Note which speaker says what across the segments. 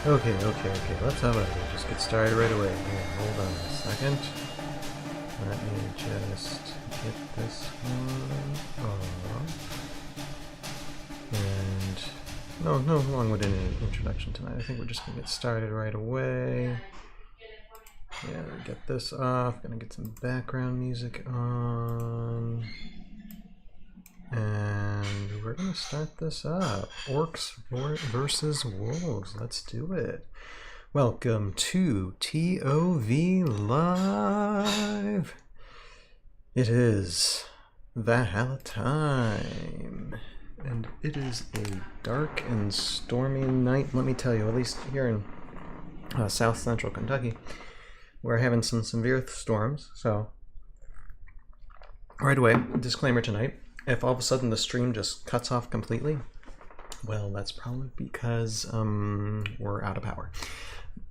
Speaker 1: Okay. Let's have just get started right away. Here, hold on a second. Let me just get this one off. And no long-winded introduction tonight. I think we're just gonna get started right away. Yeah, get this off. Gonna get some background music on. And we're gonna start this up. Orcs versus Wolves. Let's do it. Welcome to ToV Live. It is Valhalla time. And it is a dark and stormy night, let me tell you, at least here in south central Kentucky. We're having some severe storms, so right away, disclaimer tonight. If all of a sudden the stream just cuts off completely, well, that's probably because we're out of power.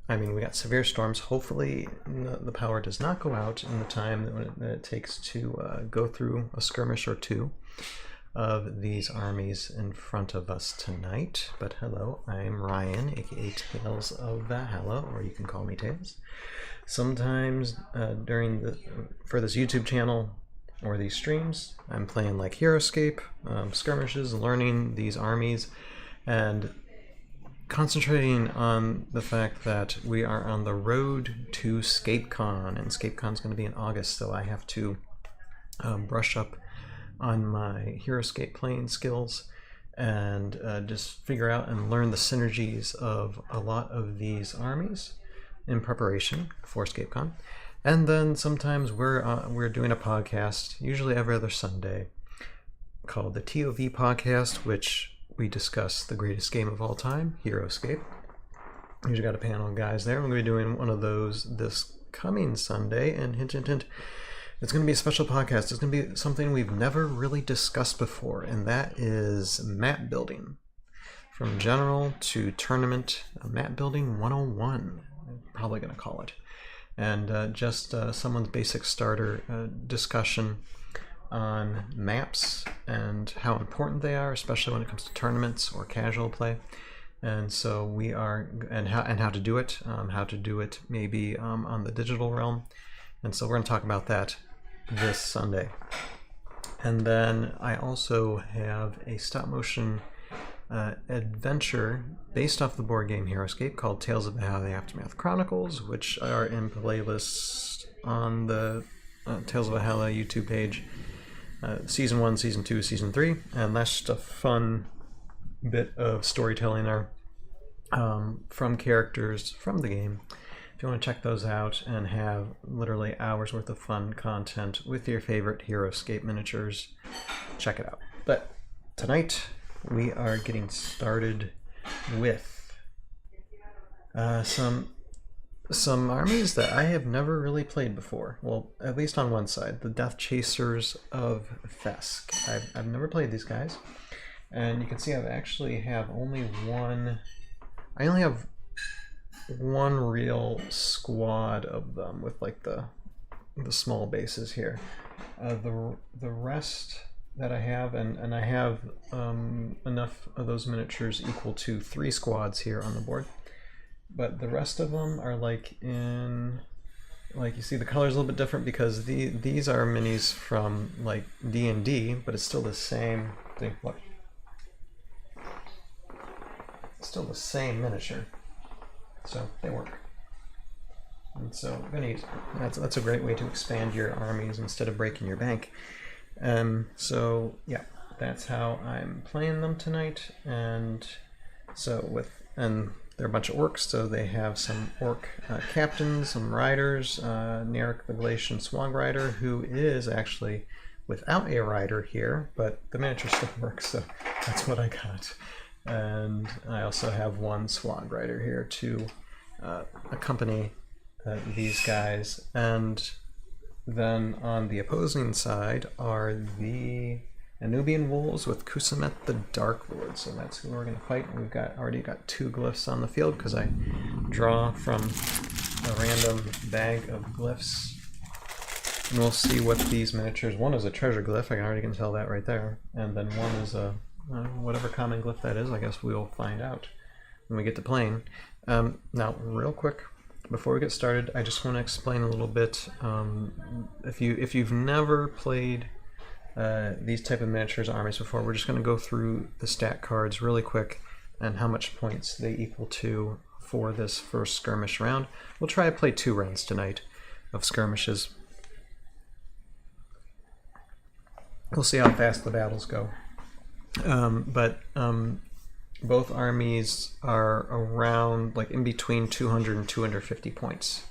Speaker 1: I mean, we got severe storms. Hopefully the power does not go out in the time that it takes to go through a skirmish or two of these armies in front of us tonight. But hello, I'm Ryan, aka Tales of Valhalla, or you can call me Tales. Sometimes for this YouTube channel, or these streams, I'm playing like Heroscape, skirmishes, learning these armies, and concentrating on the fact that we are on the road to ScapeCon, and ScapeCon's going to be in August, so I have to brush up on my Heroscape playing skills and just figure out and learn the synergies of a lot of these armies in preparation for ScapeCon. And then sometimes we're doing a podcast, usually every other Sunday, called the ToV podcast, which we discuss the greatest game of all time, Heroscape. Usually got a panel of guys there. We're going to be doing one of those this coming Sunday, and hint, it's going to be a special podcast. It's going to be something we've never really discussed before, and that is map building. From general to tournament, map building 101, I'm probably going to call it. And just someone's basic starter discussion on maps and how important they are, especially when it comes to tournaments or casual play. And so we are, and how to do it, maybe on the digital realm. And so we're going to talk about that this Sunday. And then I also have a stop motion adventure based off the board game Heroscape called Tales of Valhalla: The Aftermath Chronicles, which are in playlists on the Tales of Valhalla YouTube page. Season 1, Season 2, Season 3, and that's just a fun bit of storytelling there from characters from the game. If you want to check those out and have literally hours worth of fun content with your favorite Heroscape miniatures, check it out. But tonight, we are getting started with some armies that I have never really played before. Well, at least on one side, the Chasers of Fesk. I've never played these guys, and you can see I actually have only one. I only have one real squad of them with like the small bases here. The rest that I have, and I have enough of those miniatures equal to 3 squads here on the board, but the rest of them are like in, like, you see the colors a little bit different because these are minis from like D&D, but it's still the same thing. Look, it's still the same miniature, so they work. And so that's a great way to expand your armies instead of breaking your bank. So yeah, that's how I'm playing them tonight. And so they're a bunch of orcs, so they have some orc captains, some riders, Narek the Galatian Swag Rider, who is actually without a rider here, but the miniature still works, so that's what I got. And I also have one Swag Rider here to accompany these guys. And then on the opposing side are the Anubian Wolves with Kusamet the Dark Lord. So that's who we're going to fight. We've already got 2 glyphs on the field because I draw from a random bag of glyphs. And we'll see what these miniatures... One is a treasure glyph, I already can tell that right there. And then one is a whatever common glyph that is, I guess we'll find out when we get to playing. Now, real quick, before we get started, I just want to explain a little bit. If you've never played these type of miniatures armies before, we're just going to go through the stat cards really quick and how much points they equal to for this first skirmish round. We'll try to play 2 rounds tonight of skirmishes. We'll see how fast the battles go. Both armies are around, like, in between 200 and 250 points.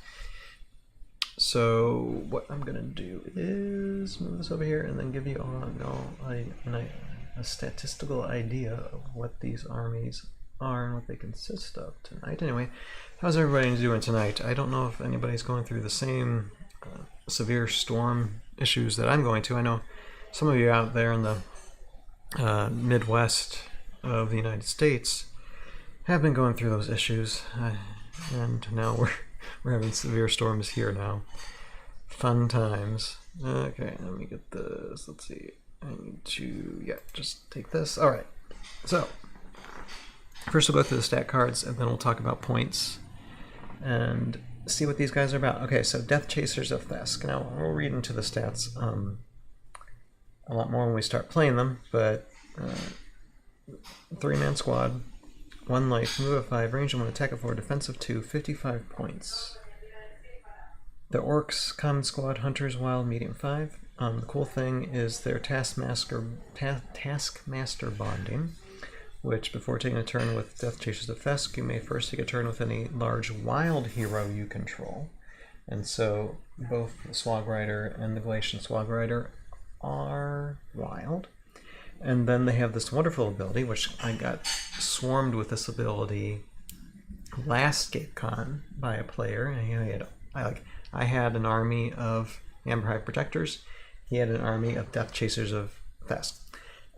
Speaker 1: So what I'm going to do is move this over here and then give you a statistical idea of what these armies are and what they consist of tonight. Anyway, how's everybody doing tonight? I don't know if anybody's going through the same severe storm issues that I'm going to. I know some of you out there in the Midwest of the United States have been going through those issues, and now we're having severe storms here now. Fun times. Okay, let me get this. Let's see. I need to, just take this. All right. So first we'll go through the stat cards, and then we'll talk about points and see what these guys are about. Okay, so Death Chasers of Thesk. Now we'll read into the stats a lot more when we start playing them, but 3-man squad, 1 life, move of 5, range of 1, attack of 4, defense of 2, 55 points. The Orcs, common squad, hunters, wild, medium 5. The cool thing is their taskmaster bonding, which before taking a turn with Death Chasers of Thesk, you may first take a turn with any large wild hero you control. And so both the Swag Rider and the Galatian Swag Rider are wild. And then they have this wonderful ability, which I got swarmed with this ability last ScapeCon by a player. And I had an army of Amberhive Protectors. He had an army of Death Chasers of Thesk.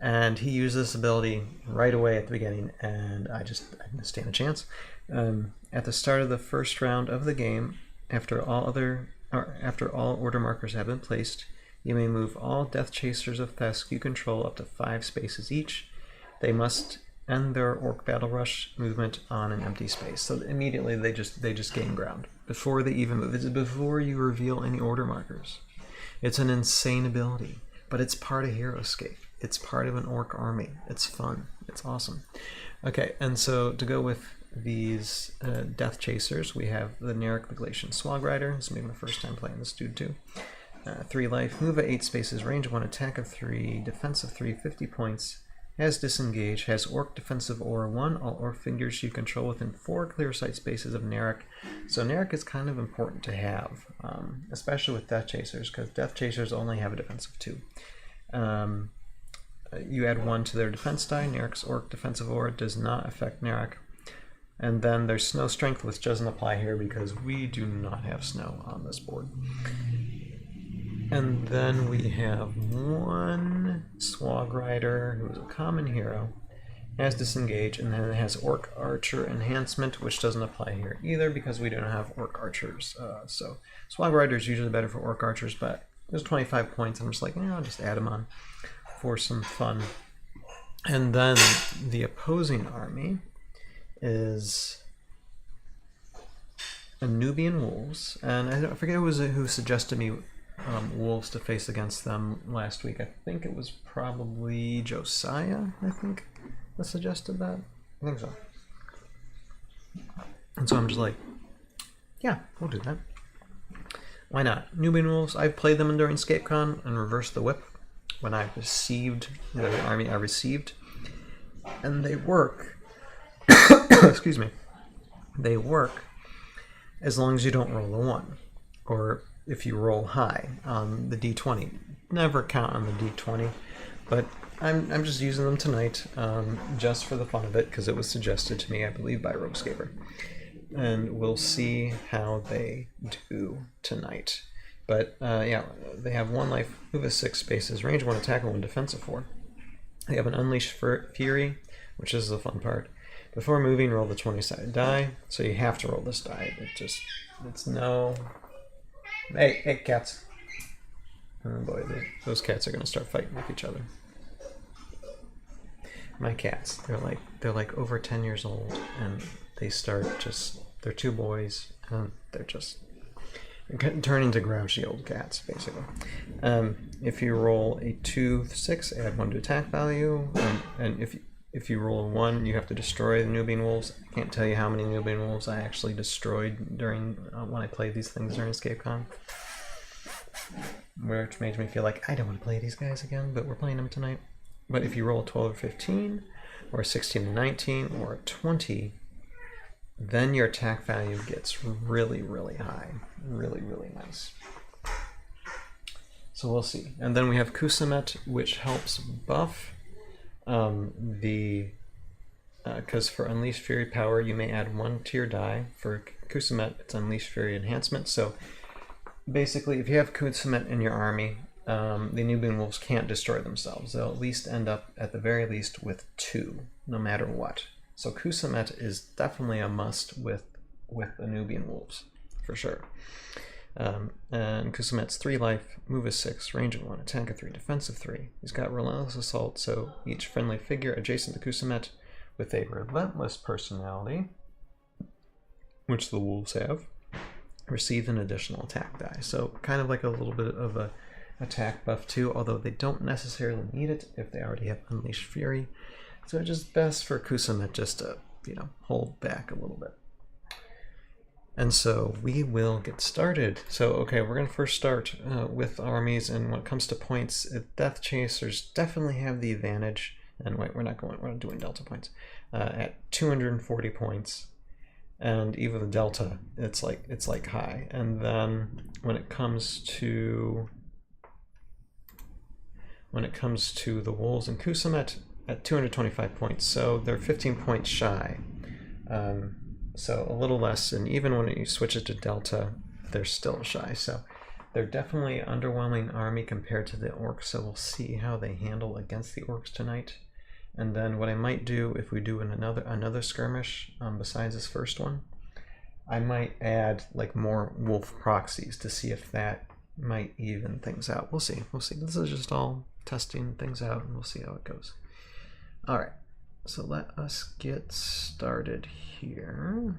Speaker 1: And he used this ability right away at the beginning, and I didn't stand a chance. At the start of the first round of the game, after all order markers have been placed, you may move all Death Chasers of Thesk you control up to 5 spaces each. They must end their Orc Battle Rush movement on an empty space. So immediately they just gain ground before they even move. It's before you reveal any order markers. It's an insane ability, but it's part of Heroscape. It's part of an Orc army. It's fun. It's awesome. Okay, and so to go with these Death Chasers, we have the Narek the Galatian Swag Rider. This may be my first time playing this dude too. 3 life, move at 8 spaces, range of 1, attack of 3, defense of 3, 50 points, has disengage, has Orc defensive aura 1, all Orc figures you control within 4 clear sight spaces of Narek. So Narek is kind of important to have, especially with Death Chasers, because Death Chasers only have a defense of 2. You add 1 to their defense die. Narek's Orc defensive aura does not affect Narek. And then there's Snow Strength, which doesn't apply here because we do not have snow on this board. And then we have 1 Swag Rider, who is a common hero, has disengage, and then it has Orc Archer enhancement, which doesn't apply here either because we don't have Orc Archers. So Swag Rider is usually better for Orc Archers, but there's 25 points. I'm just like, I'll just add them on for some fun. And then the opposing army is Anubian Wolves, and I forget who suggested me wolves to face against them last week. I think it was probably Josiah, that suggested that. I think so. And so I'm just like, yeah, we'll do that. Why not? Nubian Wolves, I've played them during ScapeCon and Reverse the Whip when I received the army I received. And they work, excuse me, they work as long as you don't roll a 1. Or if you roll high on the d20. Never count on the d20, but I'm just using them tonight just for the fun of it because it was suggested to me, I believe, by Heroscape. And we'll see how they do tonight. But yeah, they have 1 life, move of 6 spaces, range 1, attack 1, defense of 4. They have an Unleashed Fury, which is the fun part. Before moving, roll the 20-sided die, so you have to roll this die. It's no... Hey, cats. Oh boy, those cats are going to start fighting with each other. My cats, they're like over 10 years old, and they start just, they're two boys, and they're just turn into grouchy old cats, basically. If you roll a 2/6, add 1 to attack value, and if you roll a 1, you have to destroy the Anubian Wolves. I can't tell you how many Anubian Wolves I actually destroyed during when I played these things during EscapeCon, which made me feel like I don't want to play these guys again, but we're playing them tonight. But if you roll a 12 or 15, or a 16 or 19, or a 20, then your attack value gets really, really high. Really, really nice. So we'll see. And then we have Kusamet, which helps buff because for Unleashed Fury power, you may add 1 to your die. For Kusamet, it's Unleashed Fury enhancement. So basically, if you have Kusamet in your army, the Anubian Wolves can't destroy themselves. They'll at least end up, at the very least, with 2, no matter what. So Kusamet is definitely a must with Anubian Wolves, for sure. And Kusamet's 3 life, move is 6, range of 1, attack of 3, defense of 3. He's got Relentless Assault, so each friendly figure adjacent to Kusamet with a relentless personality, which the Wolves have, receive an additional attack die. So kind of like a little bit of a attack buff too, although they don't necessarily need it if they already have Unleashed Fury. So it's just best for Kusamet just to, hold back a little bit. And so we will get started. So, okay, we're going to first start with armies, and when it comes to points, Death Chasers definitely have the advantage. And wait, we're not doing Delta points. At 240 points, and even the Delta, it's like high. And then when it comes to the Wolves and Kusamet, at 225 points, so they're 15 points shy. So a little less, and even when you switch it to Delta, they're still shy. So they're definitely an underwhelming army compared to the Orcs, so we'll see how they handle against the Orcs tonight. And then what I might do, if we do another skirmish besides this first one, I might add like more wolf proxies to see if that might even things out. We'll see. This is just all testing things out, and we'll see how it goes. All right, so let us get started here.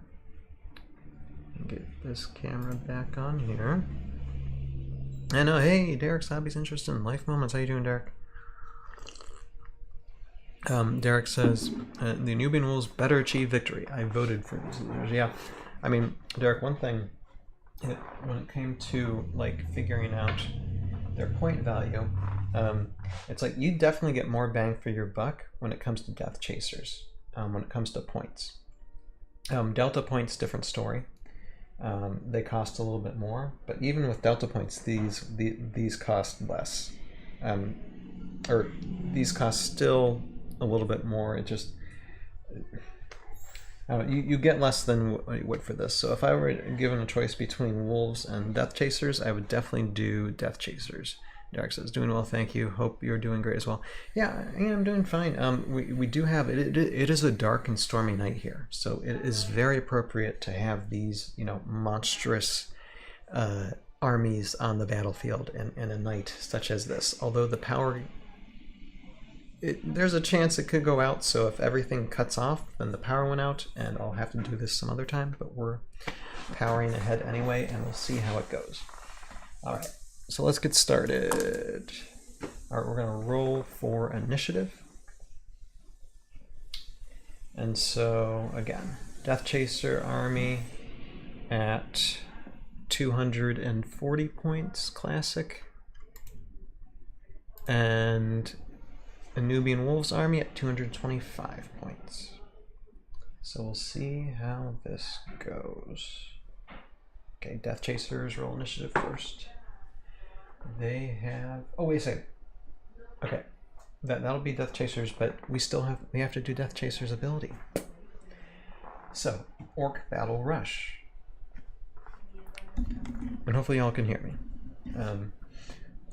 Speaker 1: Get this camera back on here. And hey, Derek's Hobbies Interested in Life Moments. How you doing, Derek? Derek says, the Anubian Wolves better achieve victory. I voted for these losers. Yeah, I mean, Derek, one thing, when it came to like figuring out their point value, it's like you definitely get more bang for your buck when it comes to Death Chasers, when it comes to points. Delta points, different story. They cost a little bit more, but even with Delta points, these cost less. Or these cost still a little bit more. It just, you get less than what you would for this. So if I were given a choice between Wolves and Death Chasers, I would definitely do Death Chasers. Derek says, doing well, thank you. Hope you're doing great as well. Yeah, I'm doing fine. We do have, it is a dark and stormy night here. So it is very appropriate to have these, monstrous armies on the battlefield in a night such as this. Although the power, there's a chance it could go out. So if everything cuts off, then the power went out, and I'll have to do this some other time. But we're powering ahead anyway, and we'll see how it goes. All right. So let's get started. All right, we're going to roll for initiative. And so, again, Death Chaser army at 240 points, classic. And Anubian Wolves army at 225 points. So we'll see how this goes. Okay, Death Chasers roll initiative first. They have, oh wait a second. Okay, that'll be Death Chasers, but we have to do Death Chasers ability. So, Orc Battle Rush. And hopefully y'all can hear me.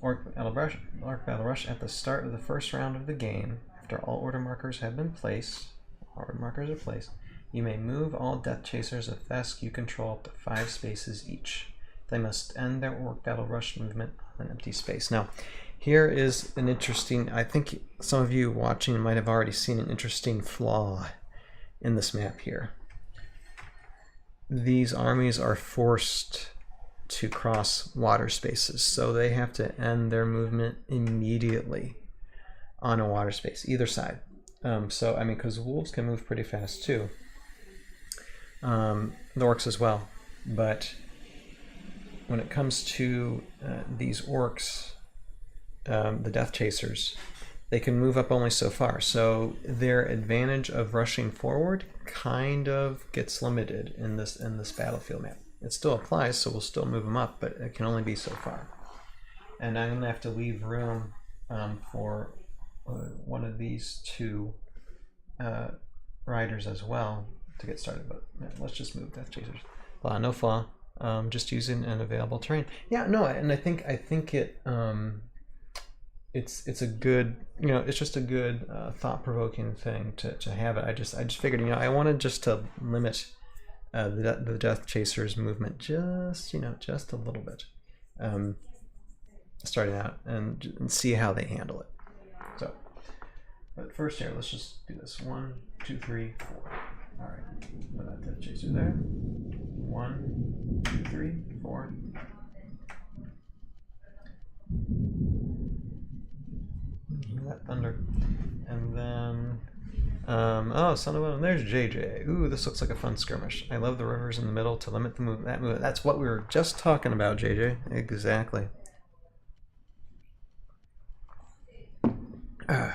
Speaker 1: Orc Battle Rush at the start of the first round of the game, after all order markers have been placed, you may move all Death Chasers of Thesk you control up to 5 spaces each. They must end their Orc Battle Rush movement on an empty space. Now, here is an interesting, I think some of you watching might have already seen an interesting flaw in this map here. these armies are forced to cross water spaces, so they have to end their movement immediately on a water space, either side. So, I mean, because wolves can move pretty fast too. The orcs as well. But when it comes to these orcs, the Death Chasers, they can move up only so far. So their advantage of rushing forward kind of gets limited in this battlefield map. It still applies, so we'll still move them up, but it can only be so far. And I'm going to have to leave room for one of these two riders as well to get started. But let's just move Death Chasers. Flaw, no flaw. Just using an available terrain. Yeah, no, and I think it it's a good, you know, it's just a good thought-provoking thing to have it. I just figured, you know, I wanted just to limit the Death Chasers movement just, you know, just a little bit, starting out and see how they handle it. So, but first here, let's just do this. 1, 2, 3, 4. All right, put that Death Chaser there. 1, 2, 3, 4. That thunder. And then oh, son of a, there's JJ. Ooh, this looks like a fun skirmish. I love the rivers in the middle to limit the movement. That's what we were just talking about, JJ. Exactly. All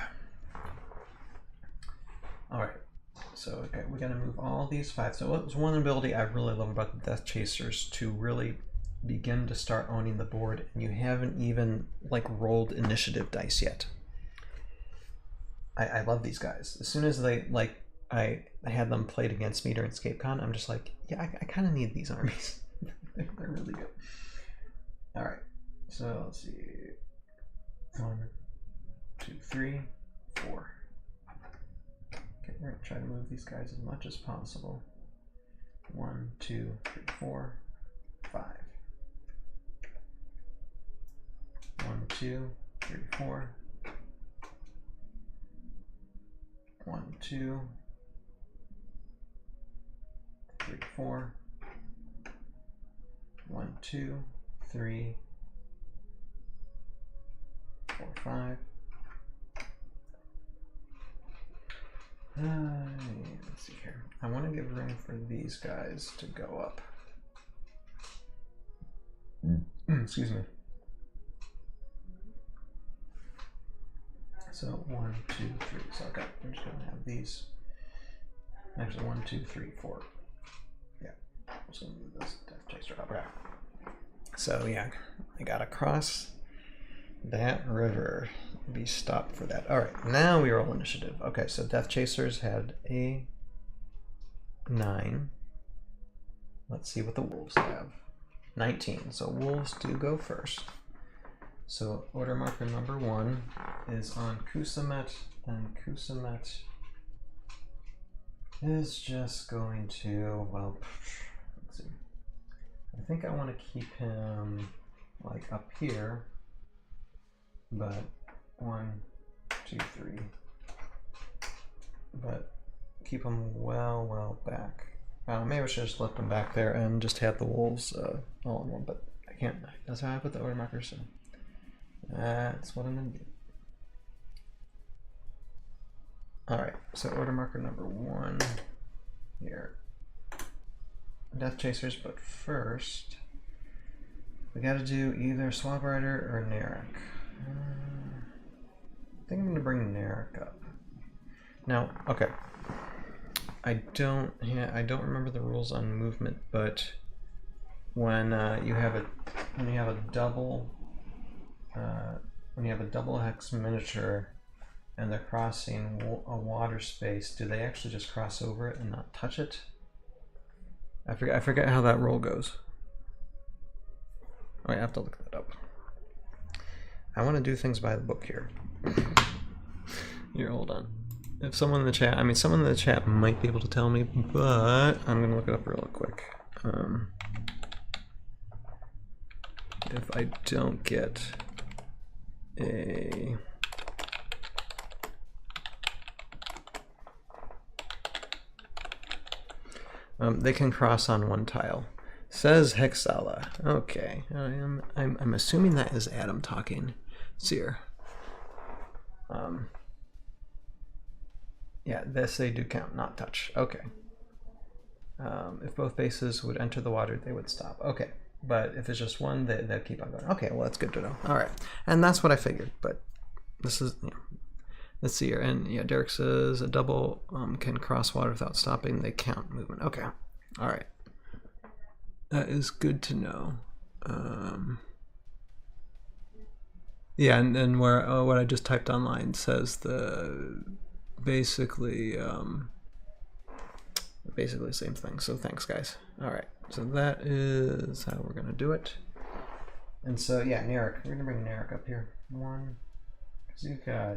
Speaker 1: right. So okay, we're gonna move all these 5. So what's one ability I really love about the Death Chasers to really begin to start owning the board, and you haven't even like rolled initiative dice yet. I love these guys. As soon as they like I had them played against me during ScapeCon, I'm just like, yeah, I kind of need these armies. They're really good. All right, so let's see, 1, 2, 3, 4. Okay, we're gonna try to move these guys as much as possible. 1, 2, 3, 4, 5. 1, 2, 3, 4. 1, 2, 3, 4. 1, 2, 3, 4, 5. Let's see here. I want to give room for these guys to go up. Excuse me. So 1, 2, 3. So okay, I'm just gonna have these. Actually, 1, 2, 3, 4. Yeah, I'm just gonna move this Death Chaser up. Okay. So yeah, I gotta cross that river. Be stopped for that. All right, now we roll initiative. Okay, so Death Chasers had a 9. Let's see what the wolves have. 19. So wolves do go first. So order marker number 1 is on Kusamet, and Kusamet is just going to, well, let's see. I think I want to keep him like up here, but 1, 2, 3, but keep him well back. Maybe I should just left him back there and just have the wolves all in one, but I can't. That's how I put the order marker, so that's what I'm gonna do. Alright, so order marker number 1 here. Death Chasers, but first we gotta do either Swamp Rider or Narek. I think I'm gonna bring Narek up. Now, okay. I don't remember the rules on movement, but when you have a double hex miniature and they're crossing a water space, do they actually just cross over it and not touch it? I forget how that rule goes. Oh, I have to look that up. I want to do things by the book here. Here, hold on. If someone in the chat, someone in the chat might be able to tell me, but I'm gonna look it up real quick. If I don't get a They can cross on one tile. Says Hexala. Okay, I'm assuming that is Adam talking. Seer. Yeah, this they do count, not touch. Okay. If both bases would enter the water, they would stop. Okay, but if it's just one, they'll keep on going. Okay, well that's good to know. All right, and that's what I figured. But this is, let's see here. And yeah, Derek says a double can cross water without stopping. They count movement. Okay, all right. That is good to know. Yeah, and where what I just typed online says basically the same thing. So thanks, guys. All right, so that is how we're gonna do it. And so yeah, Narek, we're gonna bring Narek up here. One, because you've got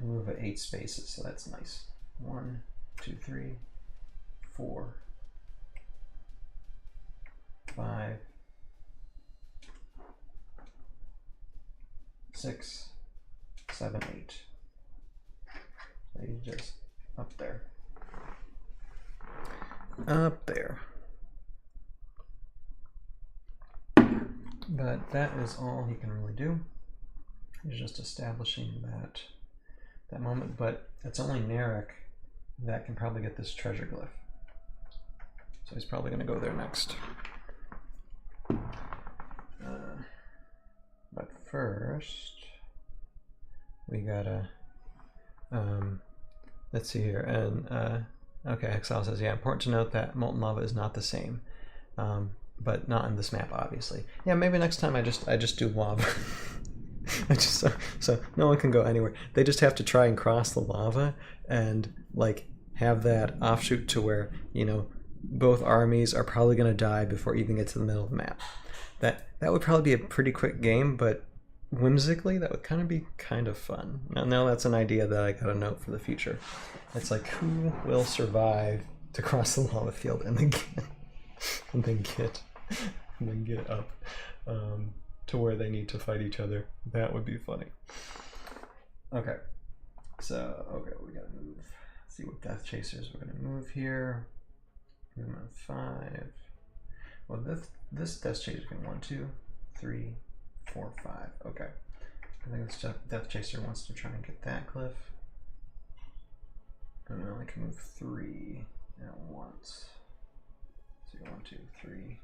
Speaker 1: a move at 8 spaces, so that's nice. 1, 2, 3, 4, 5, 6, 7, 8. So you just up there. Up there. But that is all he can really do. He's just establishing that moment, but it's only Narek that can probably get this treasure glyph. So he's probably going to go there next. But first, we gotta, let's see here, and okay, Hexal says, yeah, important to note that molten lava is not the same, but not in this map, obviously. Yeah, maybe next time I just do lava. So no one can go anywhere. They just have to try and cross the lava and like have that offshoot to where, you know, both armies are probably going to die before even get to the middle of the map. That would probably be a pretty quick game, but whimsically that would kind of be kind of fun. Now that's an idea that I got a note for the future. It's like, who will survive to cross the lava field and then get up to where they need to fight each other? That would be funny. Okay, so we gotta move. Let's see what Death Chasers we're gonna move here. Movement 5. Well, this Death Chaser can 1, 2, 3, 4, 5. Okay, I think this Death Chaser wants to try and get that glyph. And I only can move 3 at once. So 1, 2, 3,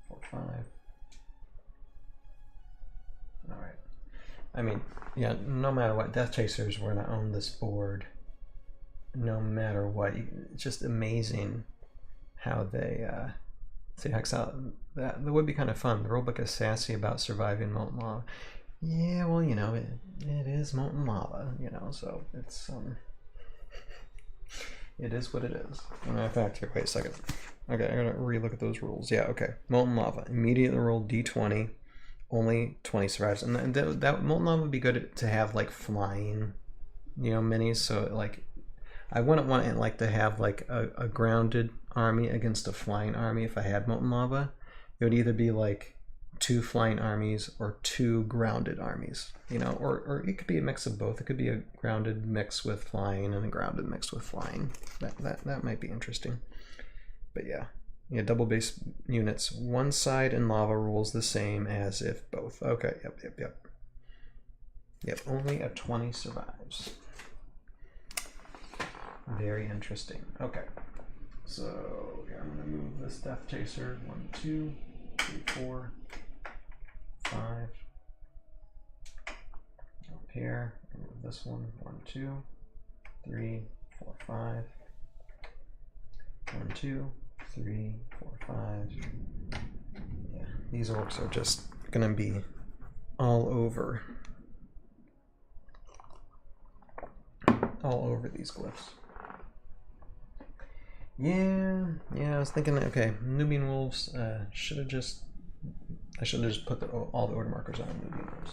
Speaker 1: 4, 5. All right. I mean, yeah, no matter what, Death Chasers were going to own this board no matter what. It's just amazing how they see Hexal. That would be kind of fun. The rulebook is sassy about surviving molten lava. Yeah, well, you know, it is molten lava, you know, so it's it is what it is. In fact, here, wait a second. Okay, I'm gonna relook at those rules. Yeah, okay. Molten lava. Immediately roll d20. Only 20 survives, and that molten lava would be good to have like flying, you know, minis. So like, I wouldn't want it like to have like a grounded army against a flying army. If I had molten lava, it would either be like 2 flying armies or 2 grounded armies, you know, or it could be a mix of both. It could be a grounded mix with flying and a grounded mix with flying. That might be interesting. But yeah. Yeah, double base units. One side in lava rules the same as if both. Okay, yep. Only a 20 survives. Very interesting. Okay, so yeah, I'm gonna move this Death Chaser 1, 2, 3, 4, 5. Up here, move this one 1, 2, 3, 4, 5. 1, 2. 3, 4, 5. Yeah, these orcs are just gonna be all over these glyphs. Yeah, I was thinking, okay, Anubian Wolves, I should have just put all the order markers on Anubian Wolves.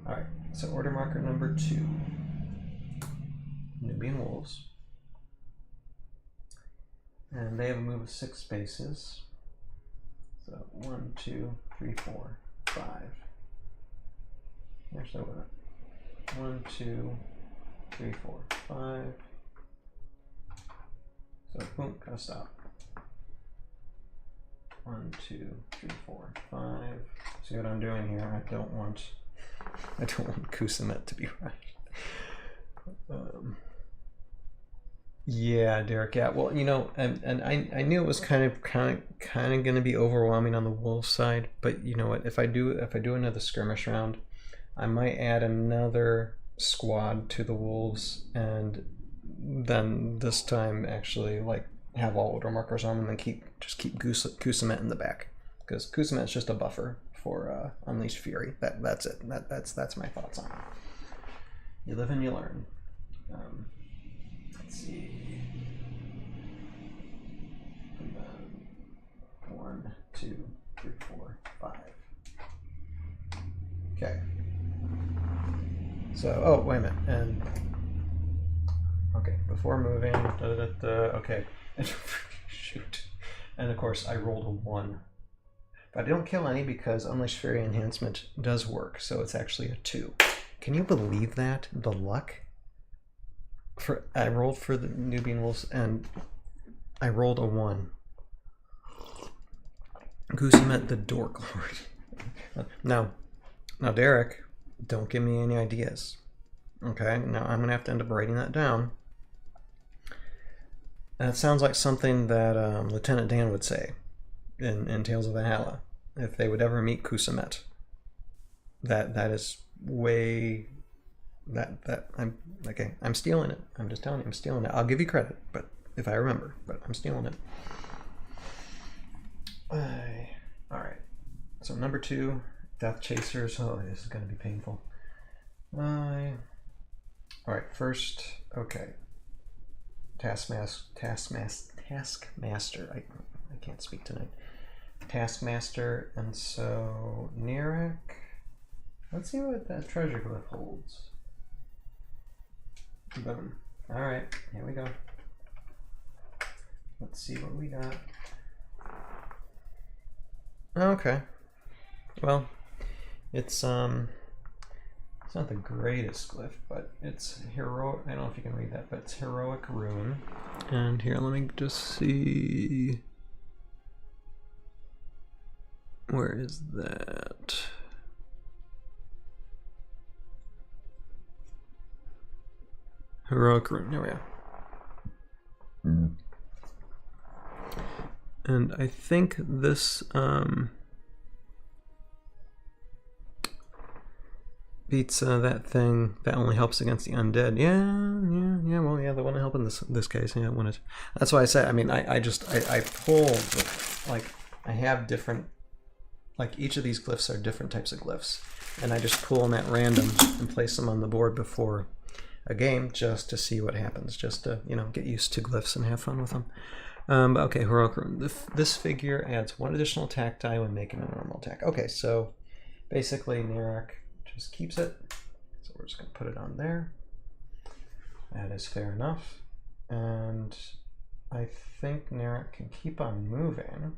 Speaker 1: All right, so order marker number 2, Anubian Wolves. And they have a move of 6 spaces. So 1, 2, 3, 4, 5. Actually, 1, 2, 3, 4, 5. So boom, gotta stop. 1, 2, 3, 4, 5. See what I'm doing here? I don't want Kusamet to be right. Yeah, Derek. Yeah. Well, you know, and I knew it was kind of going to be overwhelming on the Wolves side, but you know what? If I do another skirmish round, I might add another squad to the Wolves, and then this time actually like have all order markers on them and just keep Kusamet in the back, because Kusamet's just a buffer for Unleashed Fury. That's it. That's my thoughts on it. You live and you learn. Let's see. And then 1, 2, 3, 4, 5. Okay. So, oh, wait a minute. And okay, before moving, okay. Shoot. And of course, I rolled a 1. But I don't kill any because Unleashed Fury Enhancement does work, so it's actually a 2. Can you believe that? The luck? I rolled for the Anubian Wolves and I rolled a 1. Kusamet the Dork Lord. Now, Derek, don't give me any ideas. Okay, now I'm gonna have to end up writing that down. That sounds like something that Lieutenant Dan would say in Tales of Valhalla if they would ever meet Kusamet. That is way. I'm stealing it. I'm just telling you, I'm stealing it. I'll give you credit, but if I remember, but I'm stealing it. All right. So number 2, Death Chasers. Oh, this is going to be painful. All right. First, okay. Taskmaster. I can't speak tonight. Taskmaster, and so Nirek. Let's see what that treasure glyph holds. Boom. Alright, here we go. Let's see what we got. Okay. Well, it's not the greatest glyph, but it's heroic. I don't know if you can read that, but it's heroic rune. And here, let me just see. Where is that? Heroic rune, there we are. And I think this beats that thing that only helps against the undead. Yeah. Well, yeah, the one to help in this case. Yeah, when it. That's why I said. I mean, I pull like I have different. Like each of these glyphs are different types of glyphs, and I just pull them at random and place them on the board before a game just to see what happens, just to get used to glyphs and have fun with them. But okay, heroic rune. This figure adds 1 additional attack die when making a normal attack. Okay, so basically Nirek just keeps it. So we're just going to put it on there. That is fair enough. And I think Nirek can keep on moving.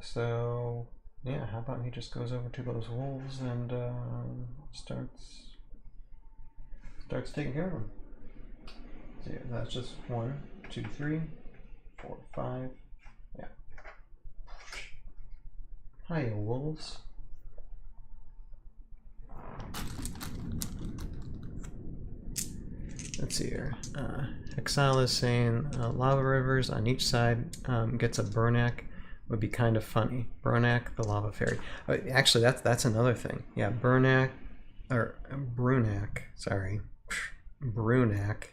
Speaker 1: So yeah, how about he just goes over to those wolves and starts taking care of them. So yeah, that's just 1, 2, 3, 4, 5. Yeah. Hiya, wolves. Let's see here. Exile is saying lava rivers on each side gets a Burnak. Would be kind of funny. Burnak, the lava fairy. Actually, that's another thing. Yeah, Brunak, sorry. Brunak.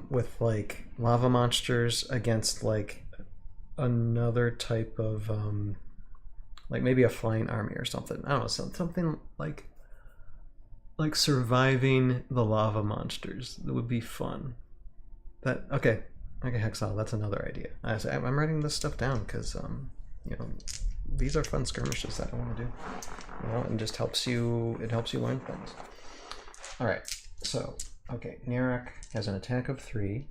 Speaker 1: With like lava monsters against like another type of like maybe a flying army or something. I don't know, something like surviving the lava monsters. That would be fun. Okay, Hexal, that's another idea. I'm writing this stuff down because these are fun skirmishes that I want to do. And just helps you learn things. All right, so okay, Nirek has an attack of 3,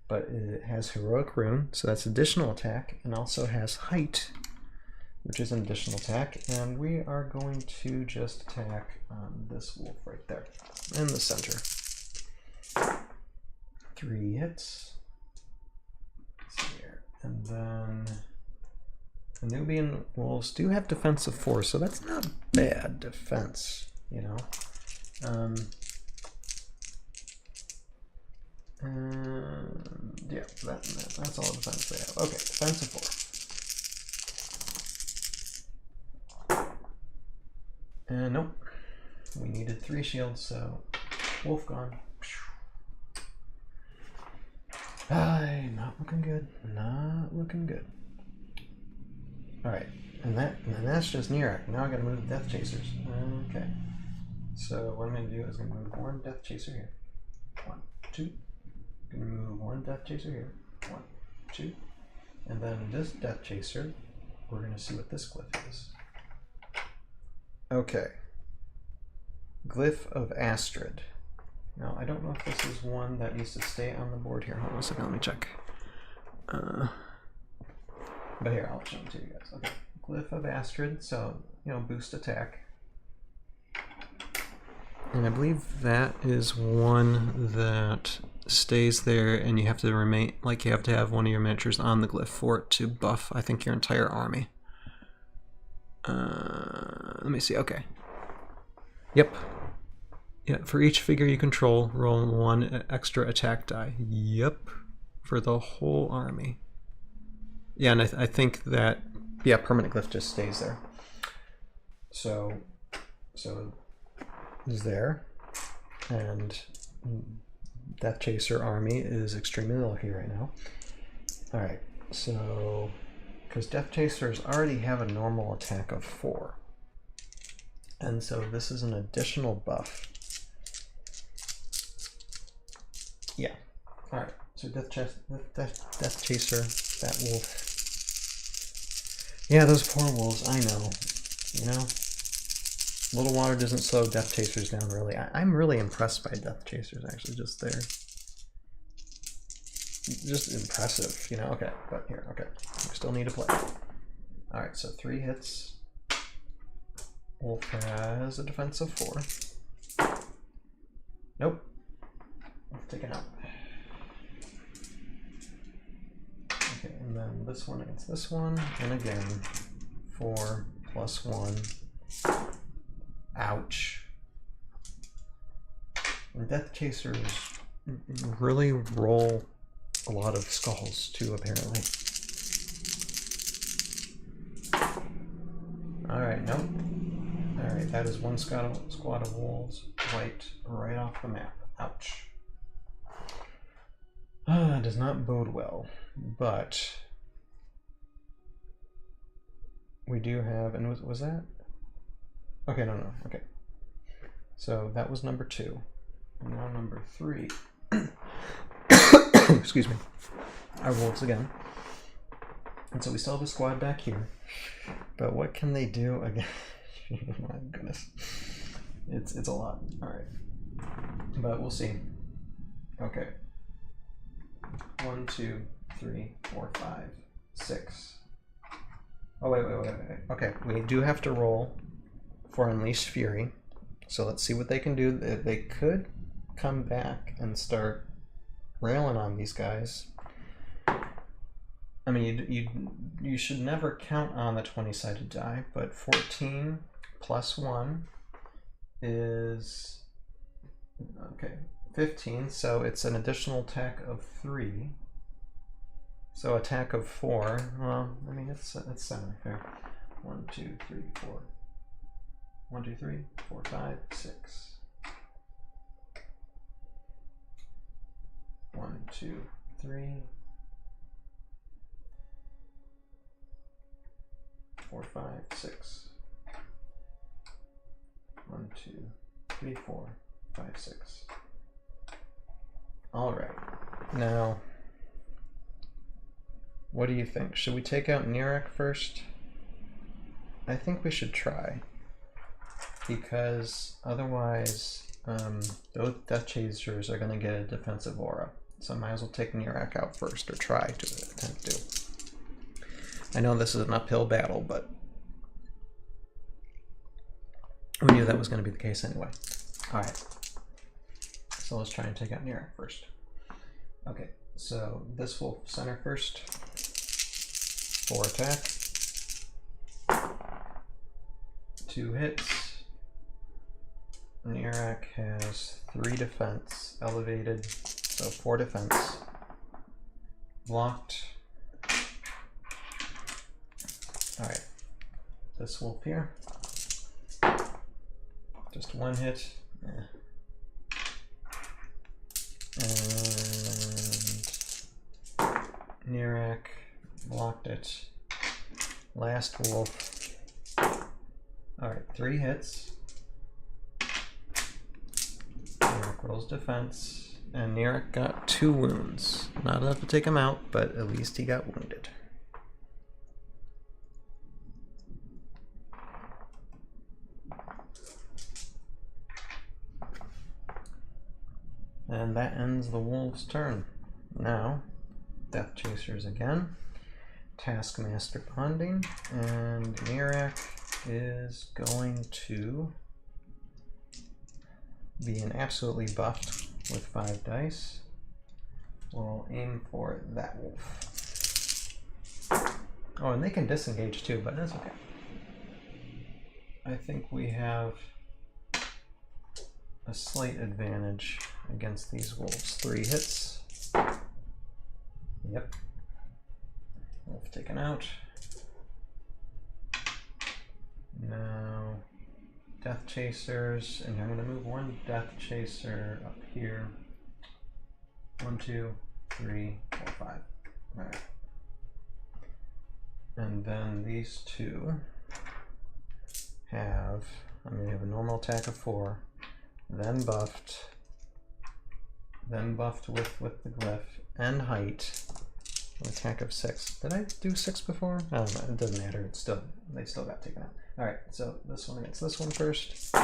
Speaker 1: but it has heroic rune, so that's additional attack, and also has height, which is an additional attack, and we are going to just attack this wolf right there in the center. 3 hits. see here. And then Anubian Wolves do have defense of 4, so that's not bad defense, you know. Yeah, that's all the defense they have. Okay, defense of 4. And nope, we needed 3 shields, so wolf gone. Not looking good. Not looking good. All right, and that's just Nerak. Now I got to move the Death Chasers. Okay, so what I'm going to do is I'm going to move 1 Death Chaser here. 1, 2. I'm going to move 1 Death Chaser here. 1, 2. And then this Death Chaser, we're going to see what this glyph is. Okay. Glyph of Astrid. Now, I don't know if this is one that needs to stay on the board here. Hold on a second, let me check. But here, I'll show them to you guys. Okay. Glyph of Astrid, so, you know, boost attack. And I believe that is one that stays there, and you have to remain, like, you have to have one of your miniatures on the glyph for it to buff, I think, your entire army. Let me see, okay. Yep. Yeah, for each figure you control, roll 1 extra attack die. Yep. For the whole army. Yeah, and I think that, yeah, permanent glyph just stays there. So is there, and Death Chaser army is extremely low here right now. All right, so because Death Chasers already have a normal attack of 4, and so this is an additional buff. Yeah. All right. So Death Chaser, that wolf. Yeah, those poor wolves. I know. You know, little water doesn't slow Death Chasers down, really. I'm really impressed by Death Chasers, actually. Just impressive, you know. Okay, but here, okay, we still need to play. All right, so 3 hits. Wolf has a defense of 4. Nope. Wolf taken out. Okay, and then this one against this one, and again, 4 plus 1. Ouch. And Death Chasers really roll a lot of skulls too, apparently. Alright, nope. Alright, that is 1 squad of wolves wiped right off the map. Ouch. Does not bode well, but we do have, and was that? Okay, no, okay. So that was number 2. And now number 3. Excuse me. Our wolves again. And so we still have a squad back here. But what can they do again? My goodness. It's a lot. Alright. But we'll see. Okay. 1, 2, 3, 4, 5, 6. Oh, wait. Okay, we do have to roll for Unleashed Fury. So let's see what they can do. They could come back and start railing on these guys. I mean, you should never count on the 20-sided die, but 14 plus 1 is, okay, 15, so it's an additional attack of 3. So attack of 4, well, I mean, it's semi-fair. 1, 2, 3, 4. 1, 2, 3, 4, 5, 6. 1, 2, 3. 4, 5, 6. 1, 2, 3, 4, 5, 6. All right. Now, what do you think? Should we take out Nerak first? I think we should try, because otherwise those Death Chasers are going to get a defensive aura. So I might as well take Nerak out first, or try to attempt to. I know this is an uphill battle, but we knew that was going to be the case anyway. All right. So let's try and take out Nerak first. Okay, So this will center first. 4 attack. 2 hits. Nirak has 3 defense, elevated, so 4 defense. Blocked. Alright, this wolf here. Just 1 hit. And Nirak blocked it. Last wolf. Alright, 3 hits. Nirak rolls defense, and Nirak got 2 wounds. Not enough to take him out, but at least he got wounded. And that ends the wolves' turn. Now, Death Chasers again. Taskmaster bonding, and Nirak is going to be an absolutely buffed with 5 dice. We'll aim for that wolf. Oh, and they can disengage too, but that's okay. I think we have a slight advantage against these wolves. 3 hits. Yep. Wolf taken out. Now, Death Chasers, and I'm going to move 1 Death Chaser up here. 1, 2, 3, 4, 5. Alright. And then these 2 have, I'm going to have a normal attack of 4, then buffed with the glyph, and height, an attack of 6. Did I do 6 before? I don't know, it doesn't matter, it's still, they still got taken out. Alright, so this one against this one first.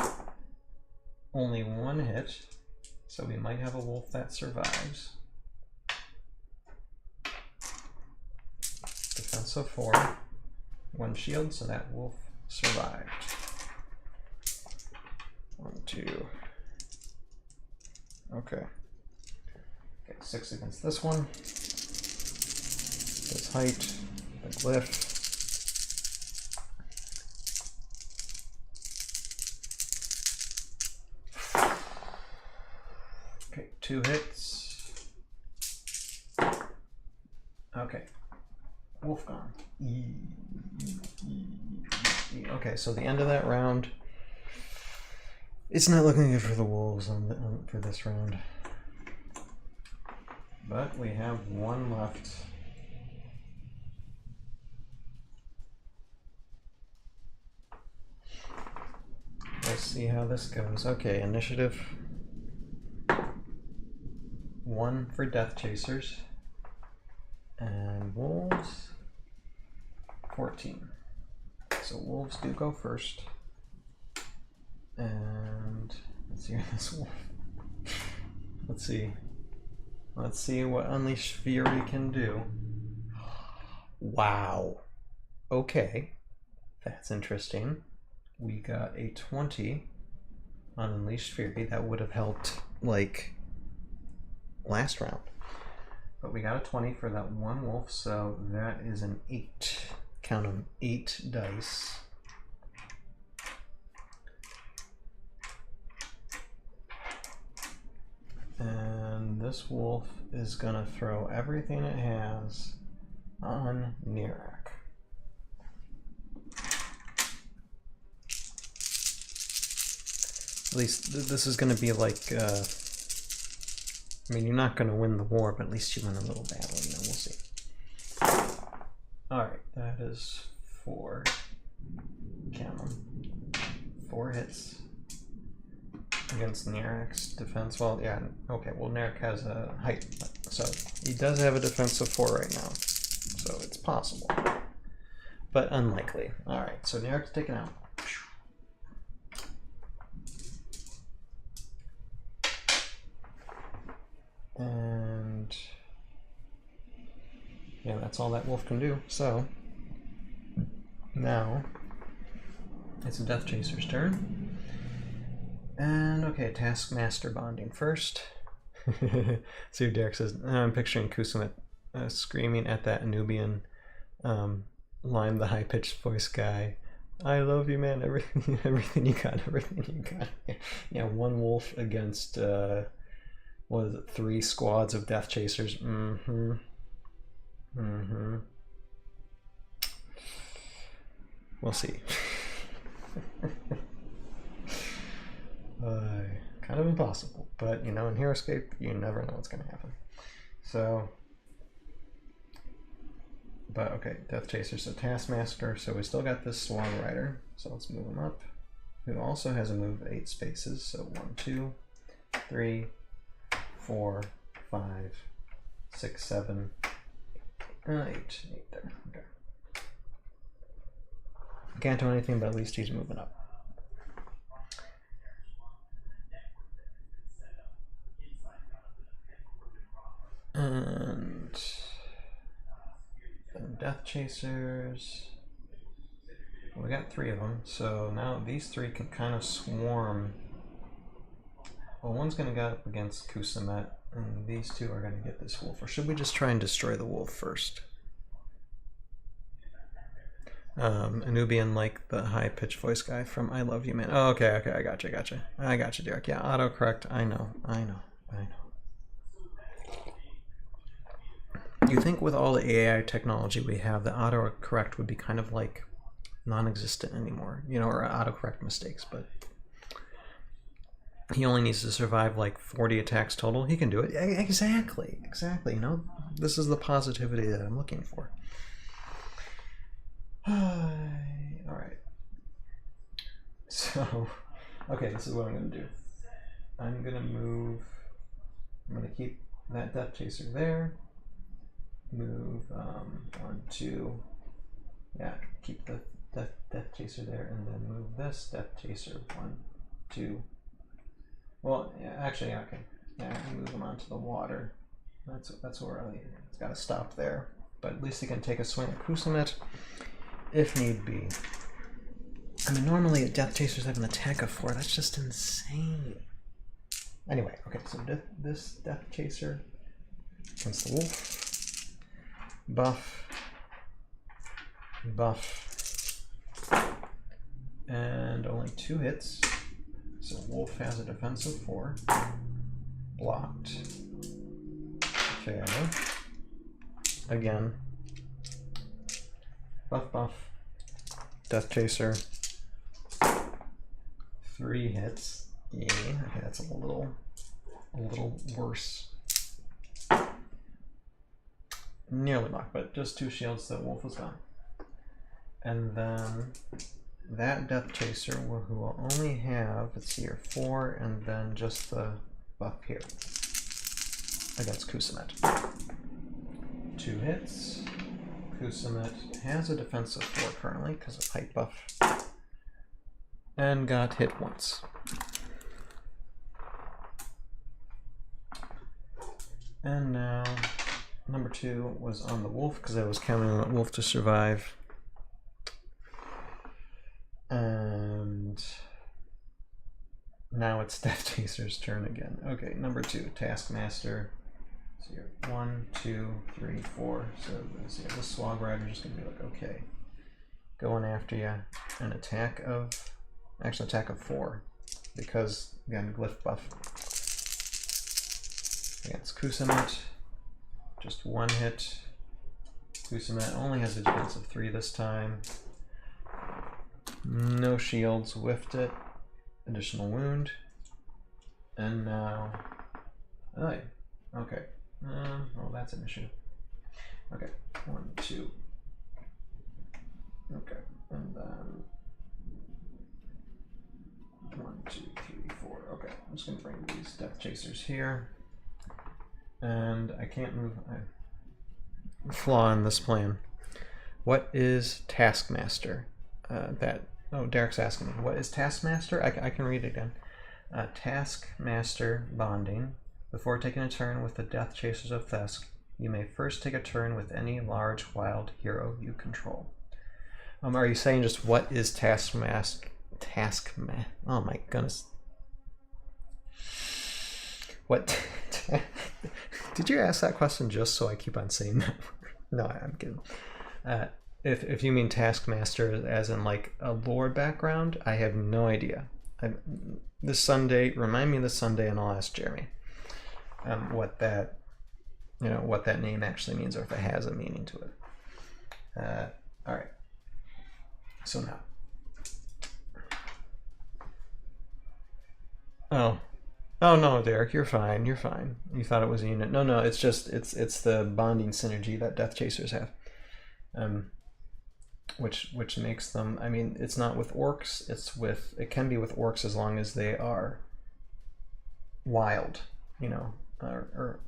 Speaker 1: Only 1 hit, so we might have a wolf that survives. Defense of 4, 1 shield, so that wolf survived. 1, 2. Okay. 6 against this one. This height, the glyph. Okay, 2 hits. Okay. Wolf gone. Okay, so the end of that round. It's not looking good for the wolves for this round. But we have 1 left. Let's see how this goes. Okay, initiative 1 for Death Chasers. And wolves 14. So wolves do go first. And let's see this wolf. Let's see. Let's see what Unleashed Fury can do. Wow. Okay. That's interesting. We got a 20 on Unleashed Fury. That would have helped, like, last round. But we got a 20 for that 1 wolf, so that is an 8. Count them, 8 dice. And this wolf is gonna throw everything it has on Nirak. At least this is gonna be like, I mean, you're not gonna win the war, but at least you win a little battle, you know, we'll see. Alright, that is 4. Count them. 4 hits. Against Nirak's defense. Well, yeah, okay, well, Nirak has a height, so he does have a defense of 4 right now, so it's possible, but unlikely. Alright, so Nirak's taken out. And yeah, that's all that wolf can do. So now it's a Death Chaser's turn. And okay, Taskmaster bonding first. See, Derek says, I'm picturing Kusama screaming at that Anubian Lime, the high-pitched voice guy. I love you, man. Everything, everything you got, everything you got. Yeah, one wolf against what is it? 3 squads of Death Chasers. We'll see. Kind of impossible, but you know, in Heroscape, you never know what's going to happen. So, but okay, Death Chaser's a Taskmaster, so we still got this Swag Rider, so let's move him up. Who also has a move 8 spaces, so 1, 2, 3, 4, 5, 6, 7, 8 there. Okay. Can't do anything, but at least he's moving up. And Death Chasers. Well, we got 3 of them, so now these 3 can kind of swarm. Well, one's going to go up against Kusamet, and these 2 are going to get this wolf. Or should we just try and destroy the wolf first? Anubian, like the high-pitched voice guy from I Love You, Man. Oh, okay, I got you, Derek. Yeah, autocorrect. I know. You think with all the AI technology we have, the autocorrect would be kind of like non-existent anymore, you know, or autocorrect mistakes, but he only needs to survive like 40 attacks total. He can do it. Exactly. You know, this is the positivity that I'm looking for. All right. So, okay, this is what I'm going to do. I'm going to keep that Death Chaser there. Move 1, 2. Yeah, keep the Death Chaser there, and then move this Death Chaser 1, 2. Well, yeah, actually, okay. Yeah, move him onto the water. That's where it's got to stop there. But at least he can take a swing at Kusamet if need be. I mean, normally Death Chasers have an attack of 4. That's just insane. Anyway, okay, so this Death Chaser against the wolf. Buff. And only 2 hits. So wolf has a defense of 4. Blocked. Fair. Again. Buff. Death Chaser. 3 hits. Yeah, okay, that's a little worse. Nearly blocked, but just 2 shields, the wolf was gone. And then that Death Chaser who will only have, let's see here, 4, and then just the buff here against Kusamet. 2 hits. Kusamet has a defense of 4 currently because of height buff, and got hit once. And now number 2 was on the wolf because I was counting on the wolf to survive. And now it's Death Chaser's turn again. Okay, number 2, Taskmaster. So you're 1, 2, 3, 4. So this Swag Rider is just gonna be like, okay, going after you. An attack of 4 because again, glyph buff against Kusamet. Just 1 hit. Kusamet only has a defense of 3 this time. No shields, whiffed it. Additional wound. And now, okay. Well, that's an issue. Okay, 1, 2. Okay, and then 1, 2, 3, 4. Okay, I'm just gonna bring these Death Chasers here. And I can't move. Flaw in this plan. What is Taskmaster? Derek's asking me. What is Taskmaster? I can read it again. Taskmaster bonding. Before taking a turn with the Death Chasers of Thesk, you may first take a turn with any large wild hero you control. Are you saying just what is Taskmaster? Oh my goodness. What? Did you ask that question just so I keep on saying that? No, I'm kidding. If you mean Taskmaster as in like a lore background, I have no idea. This Sunday, remind me this Sunday, and I'll ask Jeremy what that name actually means, or if it has a meaning to it. All right. So now. Oh no, Derek, you're fine. You're fine. You thought it was a unit. No, it's just it's the bonding synergy that Death Chasers have, which makes them. I mean, it's not with orcs. It can be with orcs as long as they are wild, or